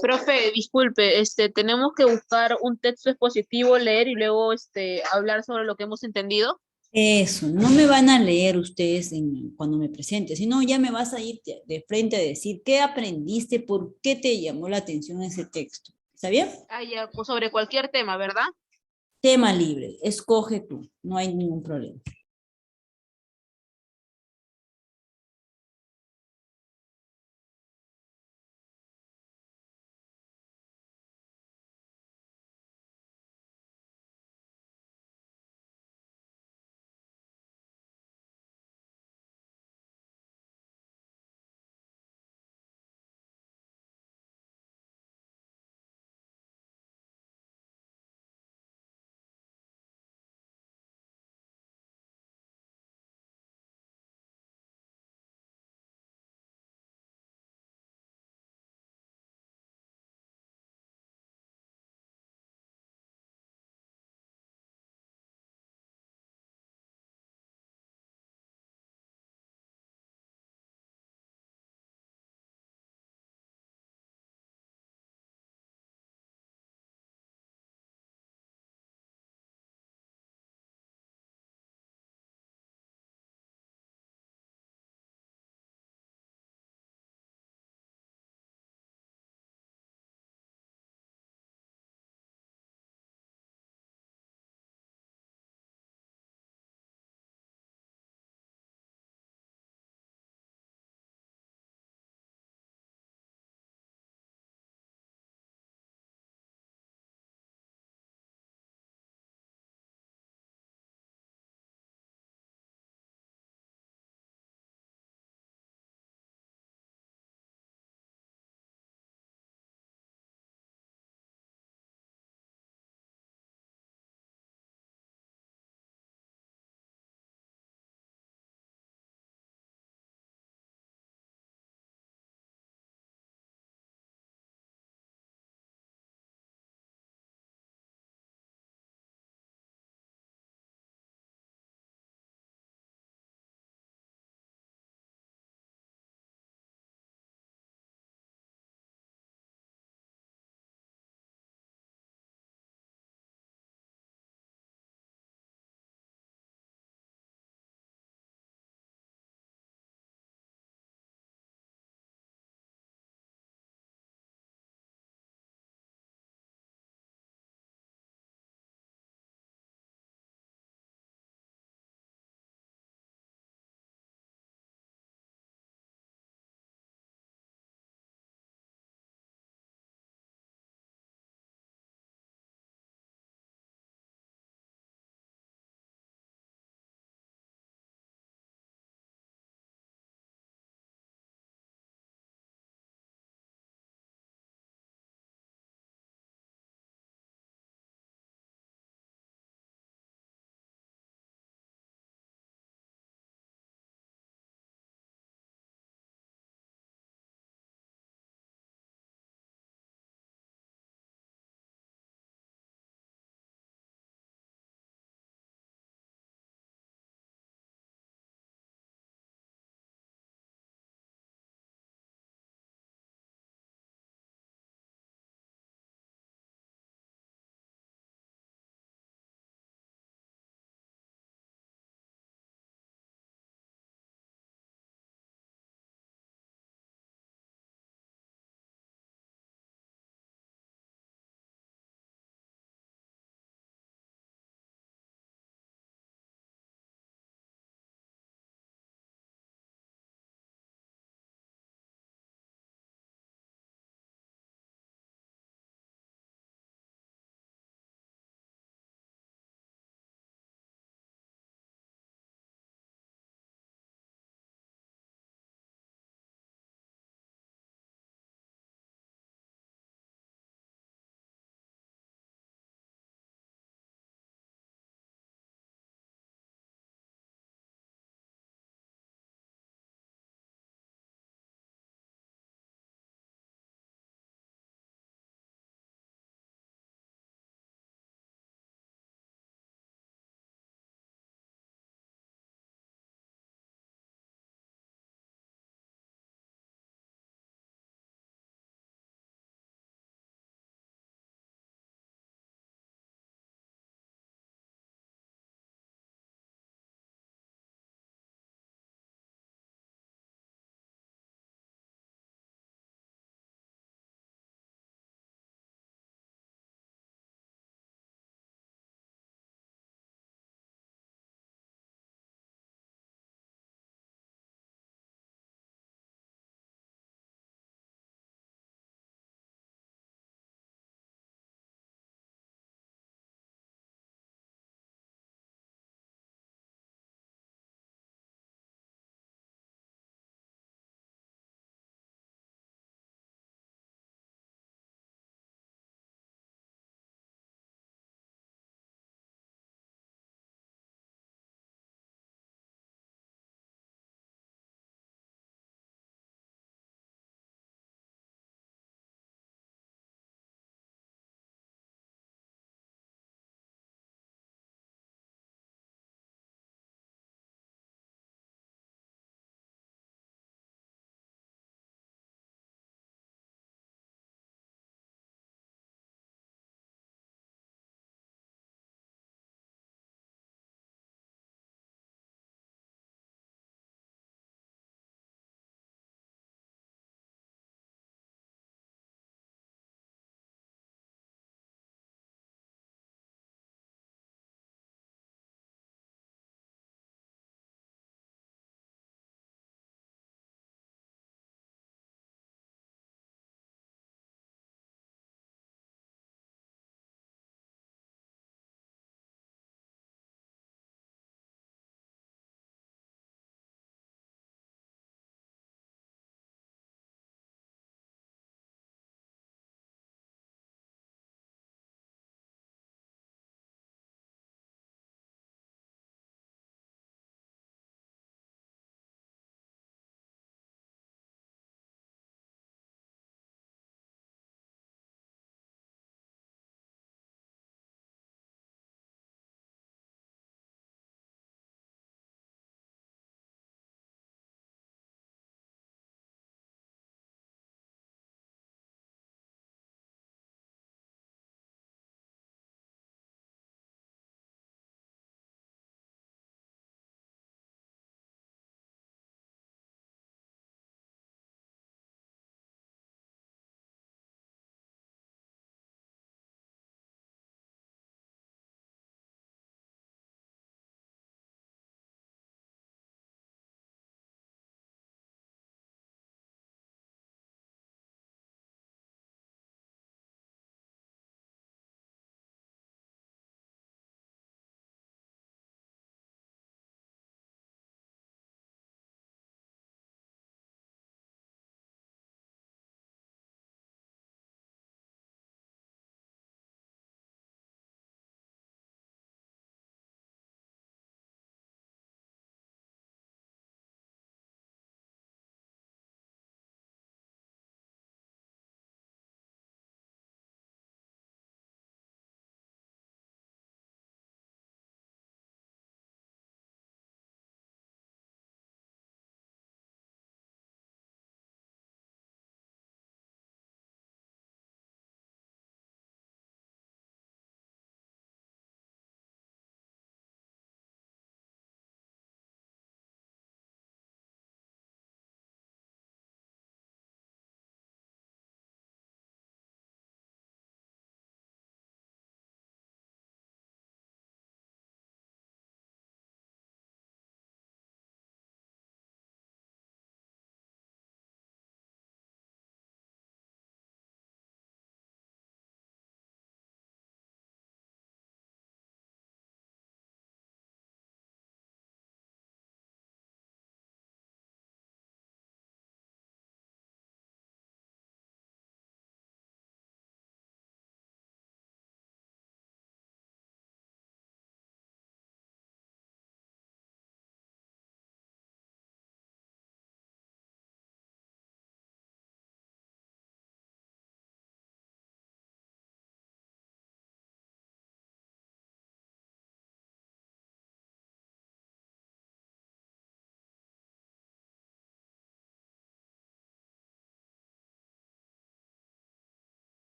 S7: Profe, disculpe, tenemos que buscar un texto expositivo, leer y luego hablar sobre lo que hemos entendido.
S1: Eso, no me van a leer ustedes cuando me presente, sino ya me vas a ir de frente a decir qué aprendiste, por qué te llamó la atención ese texto. ¿Está bien?
S7: Ah, ya, pues sobre cualquier tema, ¿verdad?
S1: Tema libre, escoge tú, no hay ningún problema.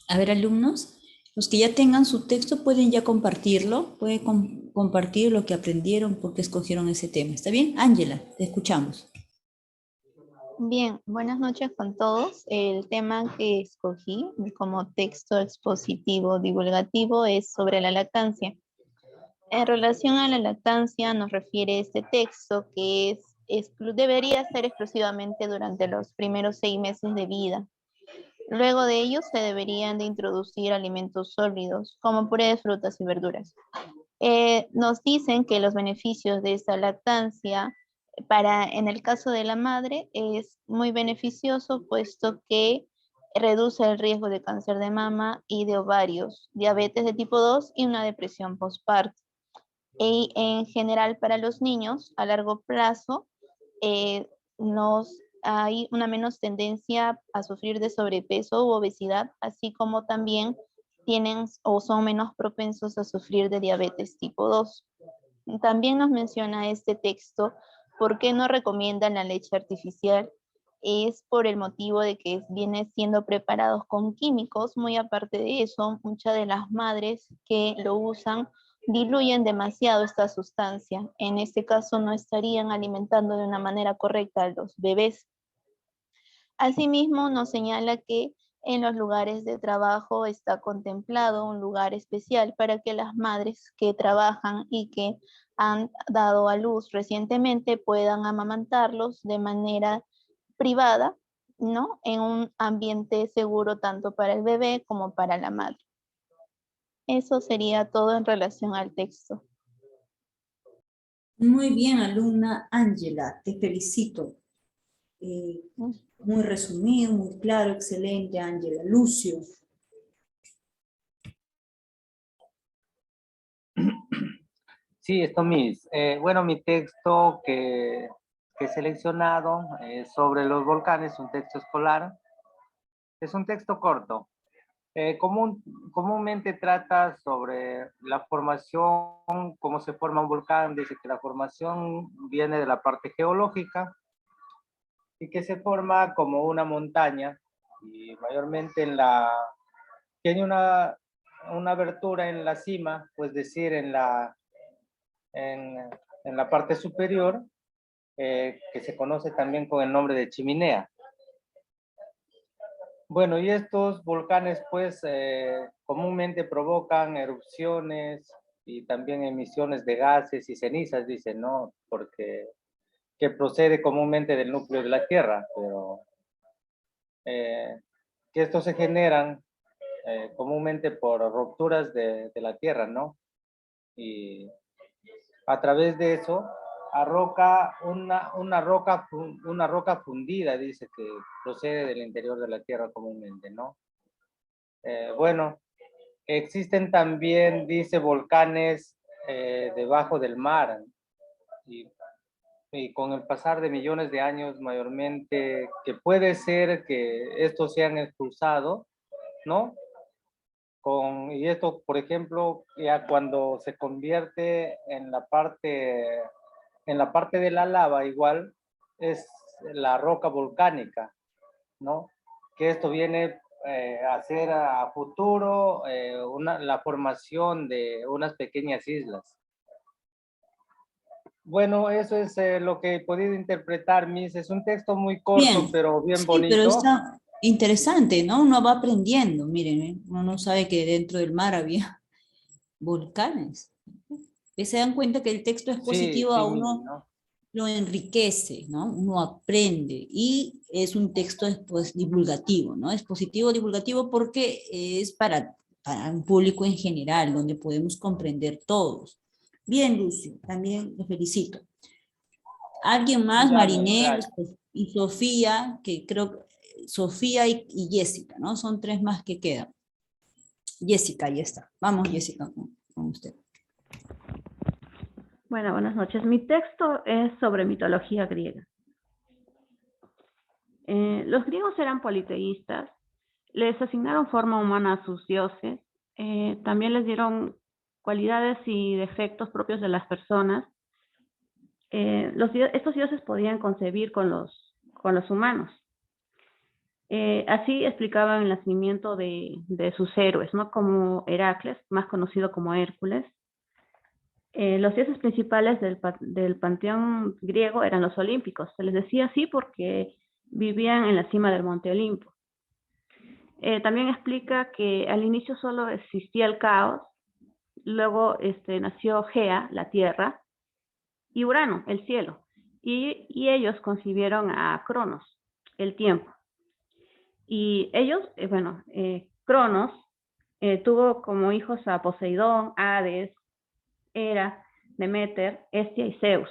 S1: A ver, alumnos, los que ya tengan su texto pueden ya compartirlo, pueden compartir lo que aprendieron, por qué escogieron ese tema. ¿Está bien? Ángela, te escuchamos.
S2: Bien, buenas noches con todos. El tema que escogí como texto expositivo divulgativo es sobre la lactancia. En relación a la lactancia nos refiere este texto que debería ser exclusivamente durante los primeros 6 meses de vida. Luego de ello se deberían de introducir alimentos sólidos como puré de frutas y verduras. Nos dicen que los beneficios de esta lactancia en el caso de la madre es muy beneficioso puesto que reduce el riesgo de cáncer de mama y de ovarios, diabetes de tipo 2 y una depresión postparto. Y en general para los niños a largo plazo hay una menos tendencia a sufrir de sobrepeso u obesidad, así como también tienen o son menos propensos a sufrir de diabetes tipo 2. También nos menciona este texto por qué no recomiendan la leche artificial. Es por el motivo de que viene siendo preparados con químicos. Muy aparte de eso, muchas de las madres que lo usan diluyen demasiado esta sustancia. En este caso no estarían alimentando de una manera correcta a los bebés. Asimismo, nos señala que en los lugares de trabajo está contemplado un lugar especial para que las madres que trabajan y que han dado a luz recientemente puedan amamantarlos de manera privada, ¿no? En un ambiente seguro tanto para el bebé como para la madre. Eso sería todo en relación al texto.
S1: Muy bien, alumna Ángela, te felicito. Muy resumido, muy claro, excelente, Ángela. Lucio.
S6: Sí, esto mis. Bueno, mi texto que he seleccionado sobre los volcanes, un texto escolar, es un texto corto. Comúnmente trata sobre la formación, cómo se forma un volcán. Dice que la formación viene de la parte geológica y que se forma como una montaña y mayormente tiene una abertura en la cima, pues decir, en la parte superior, que se conoce también con el nombre de chimenea. Bueno, y estos volcanes pues comúnmente provocan erupciones y también emisiones de gases y cenizas, dicen, ¿no? Porque que procede comúnmente del núcleo de la Tierra, pero que estos se generan comúnmente por rupturas de la Tierra, ¿no? Y a través de eso arroca una roca fundida, dice, que procede del interior de la Tierra comúnmente, ¿no? Bueno, existen también, dice, volcanes debajo del mar y con el pasar de millones de años mayormente, que puede ser que estos sean expulsados, ¿no? Y esto, por ejemplo, ya cuando se convierte en la parte de la lava, igual es la roca volcánica, ¿no? Que esto viene a hacer a futuro la formación de unas pequeñas islas. Bueno, eso es lo que he podido interpretar, Miss. Es un texto muy corto,
S1: Bien,
S6: pero bien
S1: sí,
S6: bonito.
S1: pero está interesante, ¿no? Uno va aprendiendo, miren, uno no sabe que dentro del mar había volcanes. Que se dan cuenta que el texto expositivo
S6: Sí,
S1: a
S6: Miss,
S1: uno
S6: ¿no?
S1: lo enriquece, ¿no? Uno aprende y es un texto divulgativo, ¿no? Expositivo, divulgativo porque es para un público en general, donde podemos comprender todos. Bien, Lucio, también le felicito. ¿Alguien más?
S6: Ya, Miss,
S1: Marinel
S6: gracias.
S1: y Sofía, que creo, Sofía y Jessica, ¿no? Son 3 más que quedan. Jessica, ahí está. Vamos, Jessica, con usted.
S4: Bueno, buenas noches. Mi texto es sobre mitología griega. Los griegos eran politeístas, les asignaron forma humana a sus dioses, también les dieron cualidades y defectos propios de las personas. Estos dioses podían concebir con los humanos. Así explicaban el nacimiento de sus héroes, ¿no? Como Heracles, más conocido como Hércules. Los dioses principales del panteón griego eran los olímpicos. Se les decía así porque vivían en la cima del monte Olimpo. También explica que al inicio solo existía el caos, luego nació Gea, la tierra, y Urano, el cielo. Y ellos concibieron a Cronos, el tiempo. Y ellos, Cronos tuvo como hijos a Poseidón, Hades, Hera, Deméter, Hestia y Zeus.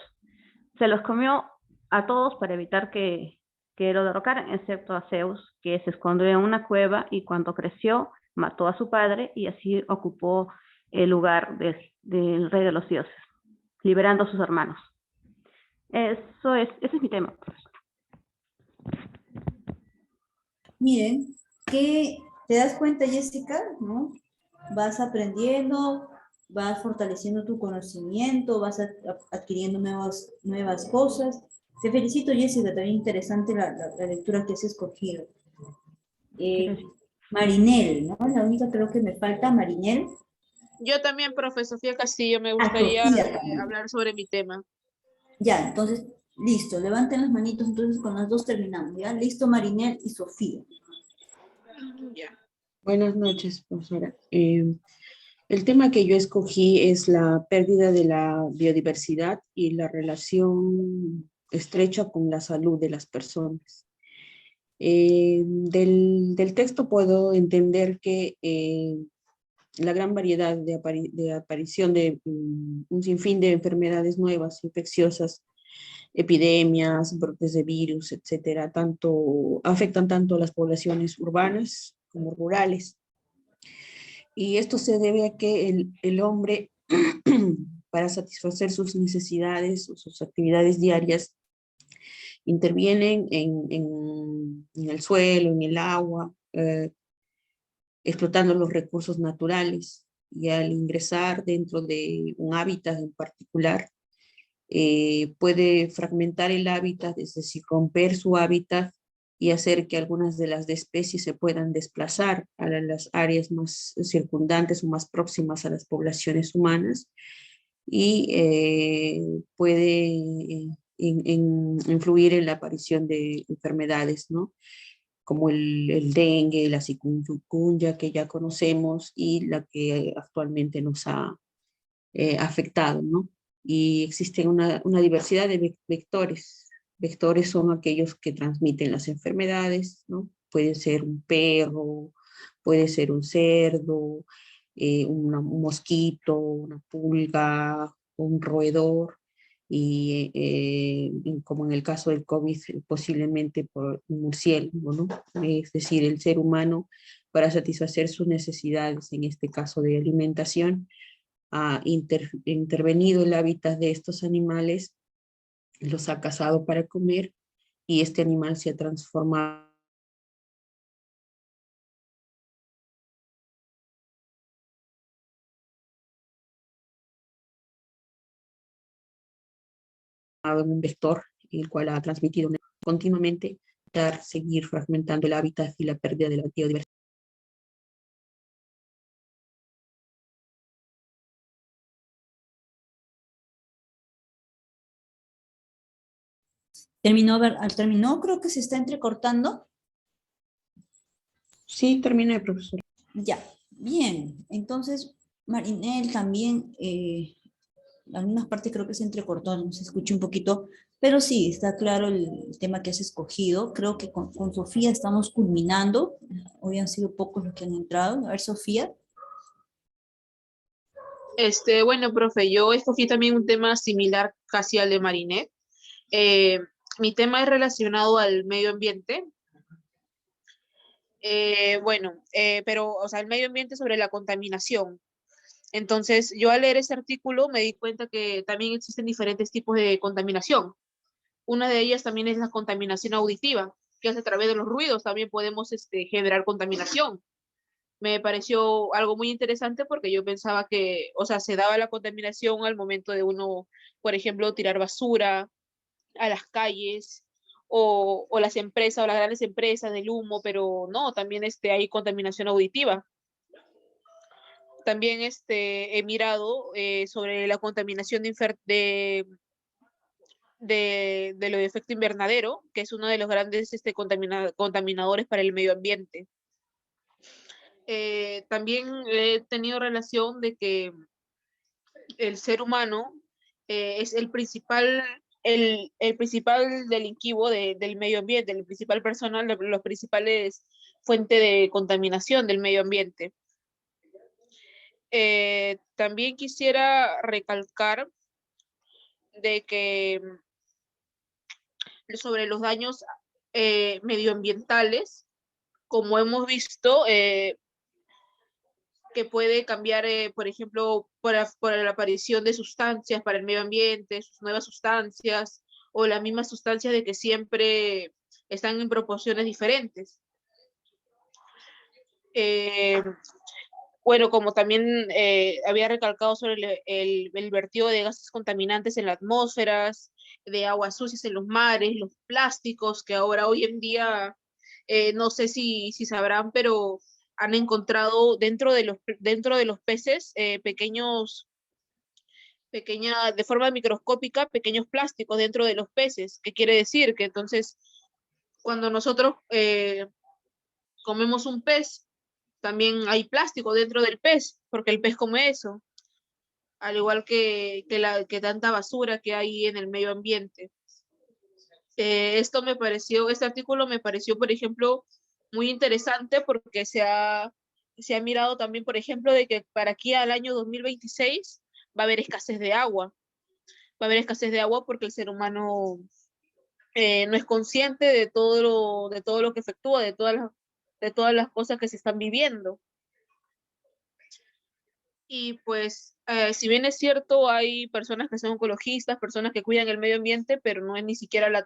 S4: Se los comió a todos para evitar que lo derrocaran, excepto a Zeus, que se escondió en una cueva y cuando creció mató a su padre y así ocupó el lugar del rey de los dioses, liberando a sus hermanos. Ese es mi tema, profesor.
S1: Miren, que te das cuenta, Jessica, ¿no? Vas aprendiendo, vas fortaleciendo tu conocimiento, vas adquiriendo nuevas cosas. Te felicito, Jessica, también interesante la lectura que has escogido. Marinel, ¿no? La única creo que me falta, Marinel.
S7: Yo también, profe Sofía Castillo, me gustaría hablar sobre mi tema.
S1: Ya, entonces, listo, levanten las manitos, entonces con las dos terminamos, ¿ya? Listo, Marinel y Sofía.
S7: Ya.
S3: Buenas noches, profesora. El tema que yo escogí es la pérdida de la biodiversidad y la relación estrecha con la salud de las personas. Del texto puedo entender que la gran variedad de aparición de un sinfín de enfermedades nuevas, infecciosas, epidemias, brotes de virus, etcétera, afectan tanto a las poblaciones urbanas como rurales. Y esto se debe a que el hombre, para satisfacer sus necesidades o sus actividades diarias, intervienen en el suelo, en el agua, explotando los recursos naturales, y al ingresar dentro de un hábitat en particular, puede fragmentar el hábitat, es decir, romper su hábitat y hacer que algunas de las especies se puedan desplazar a las áreas más circundantes o más próximas a las poblaciones humanas, y puede influir en la aparición de enfermedades, ¿no? Como el dengue, la chikungunya que ya conocemos y la que actualmente nos ha afectado, ¿no? Y existe una diversidad de vectores. Vectores son aquellos que transmiten las enfermedades, ¿no? Puede ser un perro, puede ser un cerdo, un mosquito, una pulga, un roedor, y como en el caso del COVID, posiblemente por un murciélago, ¿no? Es decir, el ser humano, para satisfacer sus necesidades, en este caso de alimentación, ha intervenido el hábitat de estos animales, los ha cazado para comer, y este animal se ha transformado en un vector, el cual ha transmitido continuamente, seguir fragmentando el hábitat y la pérdida de la biodiversidad.
S1: Terminó, creo que se está entrecortando.
S3: Sí, terminé, profesor.
S1: Ya, bien. Entonces, Marinel también, algunas partes creo que se entrecortó, no se escucha un poquito, pero sí, está claro el tema que has escogido. Creo que con Sofía estamos culminando. Hoy han sido pocos los que han entrado. A ver, Sofía.
S7: Bueno, profe, yo escogí también un tema similar casi al de Marinette. Mi tema es relacionado al medio ambiente. Pero, o sea, el medio ambiente sobre la contaminación. Entonces, yo al leer ese artículo me di cuenta que también existen diferentes tipos de contaminación. Una de ellas también es la contaminación auditiva, que es a través de los ruidos también podemos generar contaminación. Me pareció algo muy interesante porque yo pensaba que, o sea, se daba la contaminación al momento de uno, por ejemplo, tirar basura a las calles o las empresas o las grandes empresas del humo, pero no, también hay contaminación auditiva. También he mirado sobre la contaminación de lo de efecto invernadero, que es uno de los grandes contaminadores para el medio ambiente. También he tenido relación de que el ser humano es el principal delinquivo del medio ambiente, el principal personal, los principales fuentes de contaminación del medio ambiente. También quisiera recalcar de que sobre los daños medioambientales, como hemos visto, que puede cambiar, por ejemplo, por la aparición de sustancias para el medio ambiente, sus nuevas sustancias, o las mismas sustancias de que siempre están en proporciones diferentes. Bueno, como también había recalcado sobre el vertido de gases contaminantes en las atmósferas, de aguas sucias en los mares, los plásticos, que ahora hoy en día, no sé si sabrán, pero han encontrado dentro de los peces de forma microscópica, pequeños plásticos dentro de los peces. ¿Qué quiere decir? Que entonces, cuando nosotros comemos un pez, también hay plástico dentro del pez, porque el pez come eso, al igual que tanta basura que hay en el medio ambiente. Este artículo me pareció, por ejemplo, muy interesante porque se ha mirado también, por ejemplo, de que para aquí al año 2026 va a haber escasez de agua. Va a haber escasez de agua porque el ser humano no es consciente de todo lo que efectúa, de todas las cosas que se están viviendo. Y pues, si bien es cierto, hay personas que son ecologistas, personas que cuidan el medio ambiente, pero no es ni siquiera la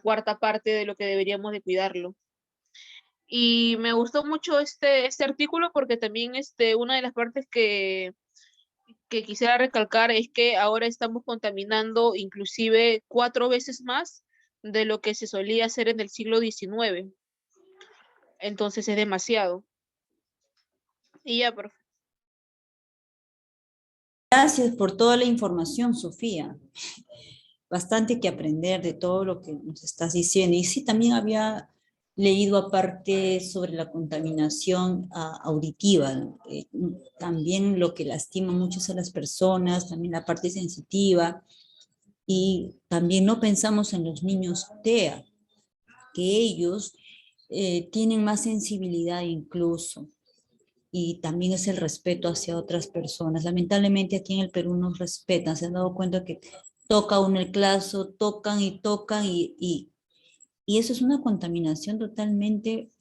S7: cuarta parte de lo que deberíamos de cuidarlo. Y me gustó mucho este artículo porque también una de las partes que quisiera recalcar es que ahora estamos contaminando inclusive 4 veces más de lo que se solía hacer en el siglo XIX. Entonces es demasiado. Y ya, profe.
S1: Gracias por toda la información, Sofía. Bastante que aprender de todo lo que nos estás diciendo. Y sí, también había leído aparte sobre la contaminación auditiva, ¿no? También lo que lastima mucho a las personas, también la parte sensitiva. Y también no pensamos en los niños TEA, que ellos tienen más sensibilidad incluso. Y también es el respeto hacia otras personas. Lamentablemente aquí en el Perú no nos respetan, se han dado cuenta que toca uno el clazo, tocan y eso es una contaminación totalmente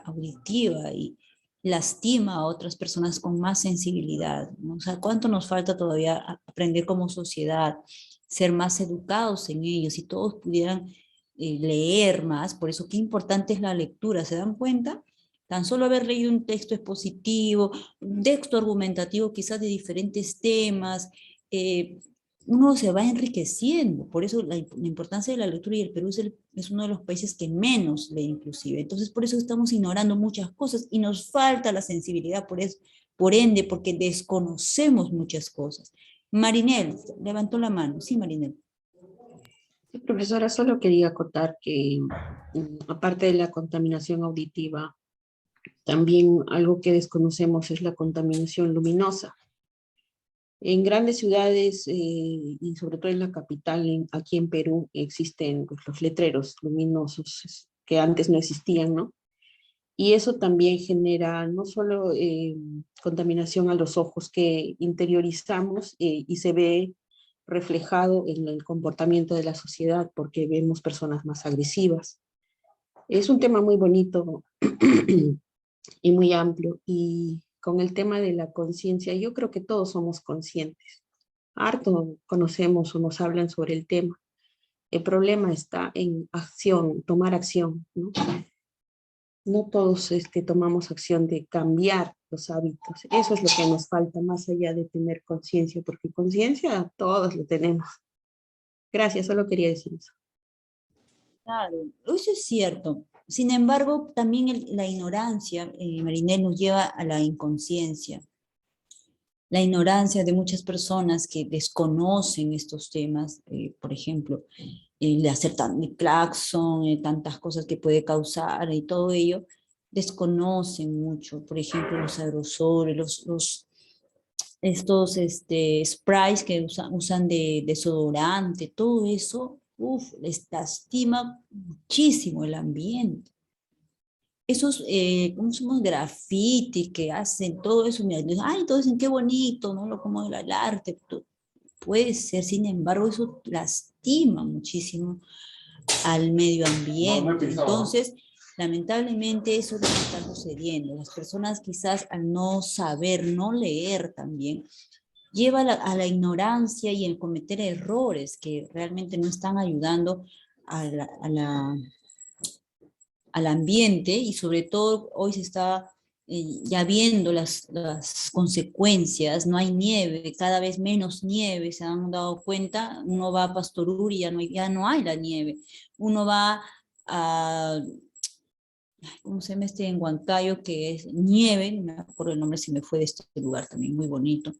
S1: auditiva y lastima a otras personas con más sensibilidad, ¿no? O sea, ¿cuánto nos falta todavía aprender como sociedad, ser más educados en ello? Si todos pudieran leer más, por eso qué importante es la lectura, ¿se dan cuenta? Tan solo haber leído un texto expositivo, un texto argumentativo quizás de diferentes temas, uno se va enriqueciendo. Por eso la importancia de la lectura, y el Perú es uno de los países que menos lee inclusive. Entonces por eso estamos ignorando muchas cosas y nos falta la sensibilidad por ende, porque desconocemos muchas cosas. Marinel levantó la mano. Sí, Marinel.
S3: Sí, profesora, solo quería acotar que aparte de la contaminación auditiva, también algo que desconocemos es la contaminación luminosa. En grandes ciudades y sobre todo en la capital, aquí en Perú, existen pues, los letreros luminosos que antes no existían, ¿no? Y eso también genera no solo contaminación a los ojos que interiorizamos y se ve reflejado en el comportamiento de la sociedad porque vemos personas más agresivas. Es un tema muy bonito y muy amplio, y con el tema de la conciencia, yo creo que todos somos conscientes. Harto conocemos o nos hablan sobre el tema. El problema está en acción, tomar acción, ¿no? No todos tomamos acción de cambiar los hábitos. Eso es lo que nos falta, más allá de tener conciencia, porque conciencia todos lo tenemos. Gracias, solo quería decir eso.
S1: Claro, eso es cierto. Sin embargo, también la ignorancia, Marinel, nos lleva a la inconsciencia. La ignorancia de muchas personas que desconocen estos temas, por ejemplo, el hacer el claxon, tantas cosas que puede causar y todo ello, desconocen mucho, por ejemplo, los aerosoles, estos sprays que usan de desodorante, todo eso, les lastima muchísimo el ambiente. Esos, ¿cómo somos? Grafitis que hacen, todo eso, mira, ay, todos dicen qué bonito, ¿no? Lo como el arte, puede ser, sin embargo, eso lastima muchísimo al medio ambiente. Entonces, lamentablemente eso es lo que está sucediendo. Las personas quizás al no saber, no leer también, lleva a la ignorancia y el cometer errores que realmente no están ayudando al ambiente, y sobre todo hoy se está ya viendo las consecuencias. No hay nieve, cada vez menos nieve, se han dado cuenta. Uno va a Pastorur y ya no hay la nieve. Uno va a, ¿cómo se llama en Huancayo? Que es nieve, no me acuerdo el nombre, se me fue de este lugar también, muy bonito.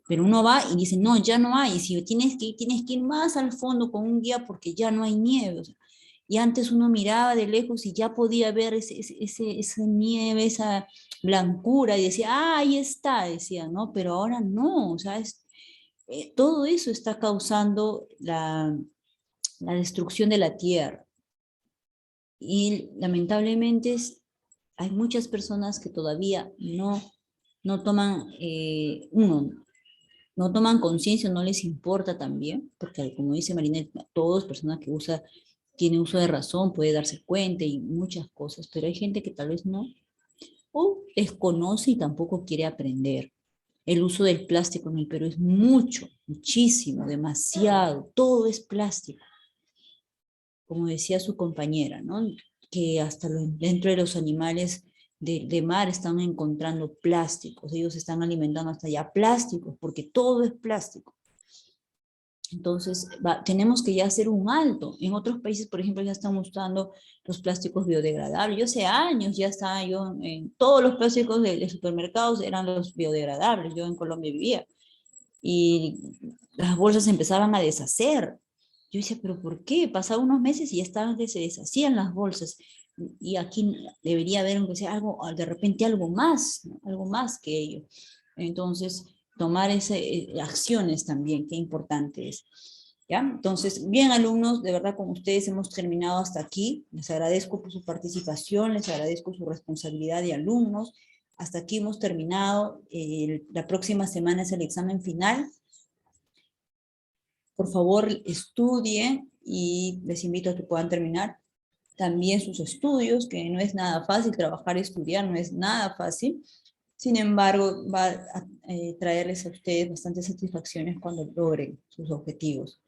S1: Pero uno va y dice, no, ya no hay, y si tienes que ir más al fondo con un guía porque ya no hay nieve. O sea, y antes uno miraba de lejos y ya podía ver esa nieve, esa blancura, y decía, ah, ahí está, decía, ¿no? Pero ahora no, o sea, todo eso está causando la destrucción de la tierra. Y lamentablemente hay muchas personas que todavía no toman, no toman conciencia, no les importa también, porque como dice Marinette, todos personas que tiene uso de razón, puede darse cuenta y muchas cosas, pero hay gente que tal vez no, o desconoce y tampoco quiere aprender. El uso del plástico en el Perú es muchísimo, demasiado, todo es plástico. Como decía su compañera, ¿no? Que hasta dentro de los animales de mar están encontrando plásticos, ellos están alimentando hasta ya plásticos, porque todo es plástico. Entonces, tenemos que ya hacer un alto. En otros países, por ejemplo, ya están usando los plásticos biodegradables. Yo hace años ya estaba en todos los plásticos de supermercados eran los biodegradables. Yo en Colombia vivía. Y las bolsas empezaban a deshacer. Yo decía, ¿pero por qué? Pasaban unos meses y ya estaban que se deshacían las bolsas. Y aquí debería haber, aunque sea algo, de repente algo más, ¿no? Algo más que ello. Entonces, tomar acciones también, qué importante es. ¿Ya? Entonces, bien, alumnos, de verdad con ustedes hemos terminado hasta aquí. Les agradezco por su participación, les agradezco su responsabilidad de alumnos. Hasta aquí hemos terminado. La próxima semana es el examen final. Por favor, estudien y les invito a que puedan terminar también sus estudios, que no es nada fácil, trabajar y estudiar no es nada fácil. Sin embargo, va a traerles a ustedes bastantes satisfacciones cuando logren sus objetivos.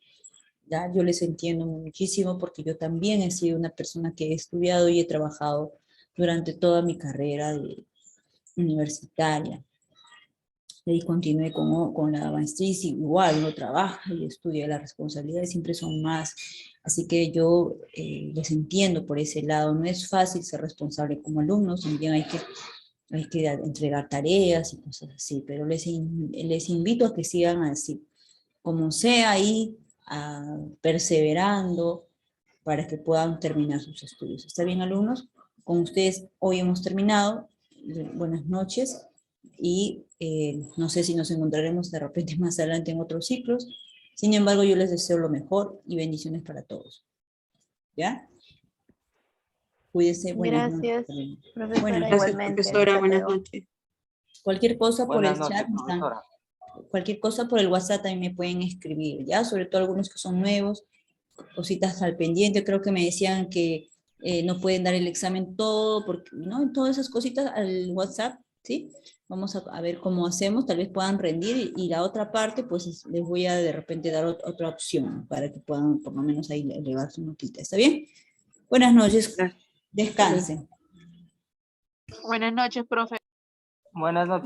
S1: ¿Ya? Yo les entiendo muchísimo porque yo también he sido una persona que he estudiado y he trabajado durante toda mi carrera universitaria. Y ahí continué con la maestría, igual uno trabaja y estudia, las responsabilidades siempre son más. Así que yo les entiendo por ese lado. No es fácil ser responsable como alumnos, también hay que entregar tareas y cosas así, pero les invito a que sigan así, como sea ahí, perseverando para que puedan terminar sus estudios. ¿Está bien, alumnos? Con ustedes hoy hemos terminado. Buenas noches y no sé si nos encontraremos de repente más adelante en otros ciclos. Sin embargo, yo les deseo lo mejor y bendiciones para todos. ¿Ya? Cuídense. Buenas
S2: Gracias,
S1: noches.
S2: profesora,
S1: Buenas noches.
S3: Gracias,
S2: igualmente.
S3: profesora.
S2: Hasta
S3: Buenas
S2: luego.
S3: noches.
S1: Cualquier cosa por
S6: Buenas
S1: el
S6: noches,
S1: chat,
S6: profesora.
S1: cualquier cosa por el WhatsApp también me pueden escribir, ¿ya? Sobre todo algunos que son nuevos, cositas al pendiente. Creo que me decían que no pueden dar el examen todo, porque, ¿no? Todas esas cositas al WhatsApp, ¿sí? Vamos a ver cómo hacemos, tal vez puedan rendir, y la otra parte, pues les voy a de repente dar otra opción, para que puedan por lo menos ahí elevar su notita. ¿Está bien? Buenas noches,
S3: Gracias.
S1: descansen.
S7: Buenas noches, profe.
S6: Buenas noches.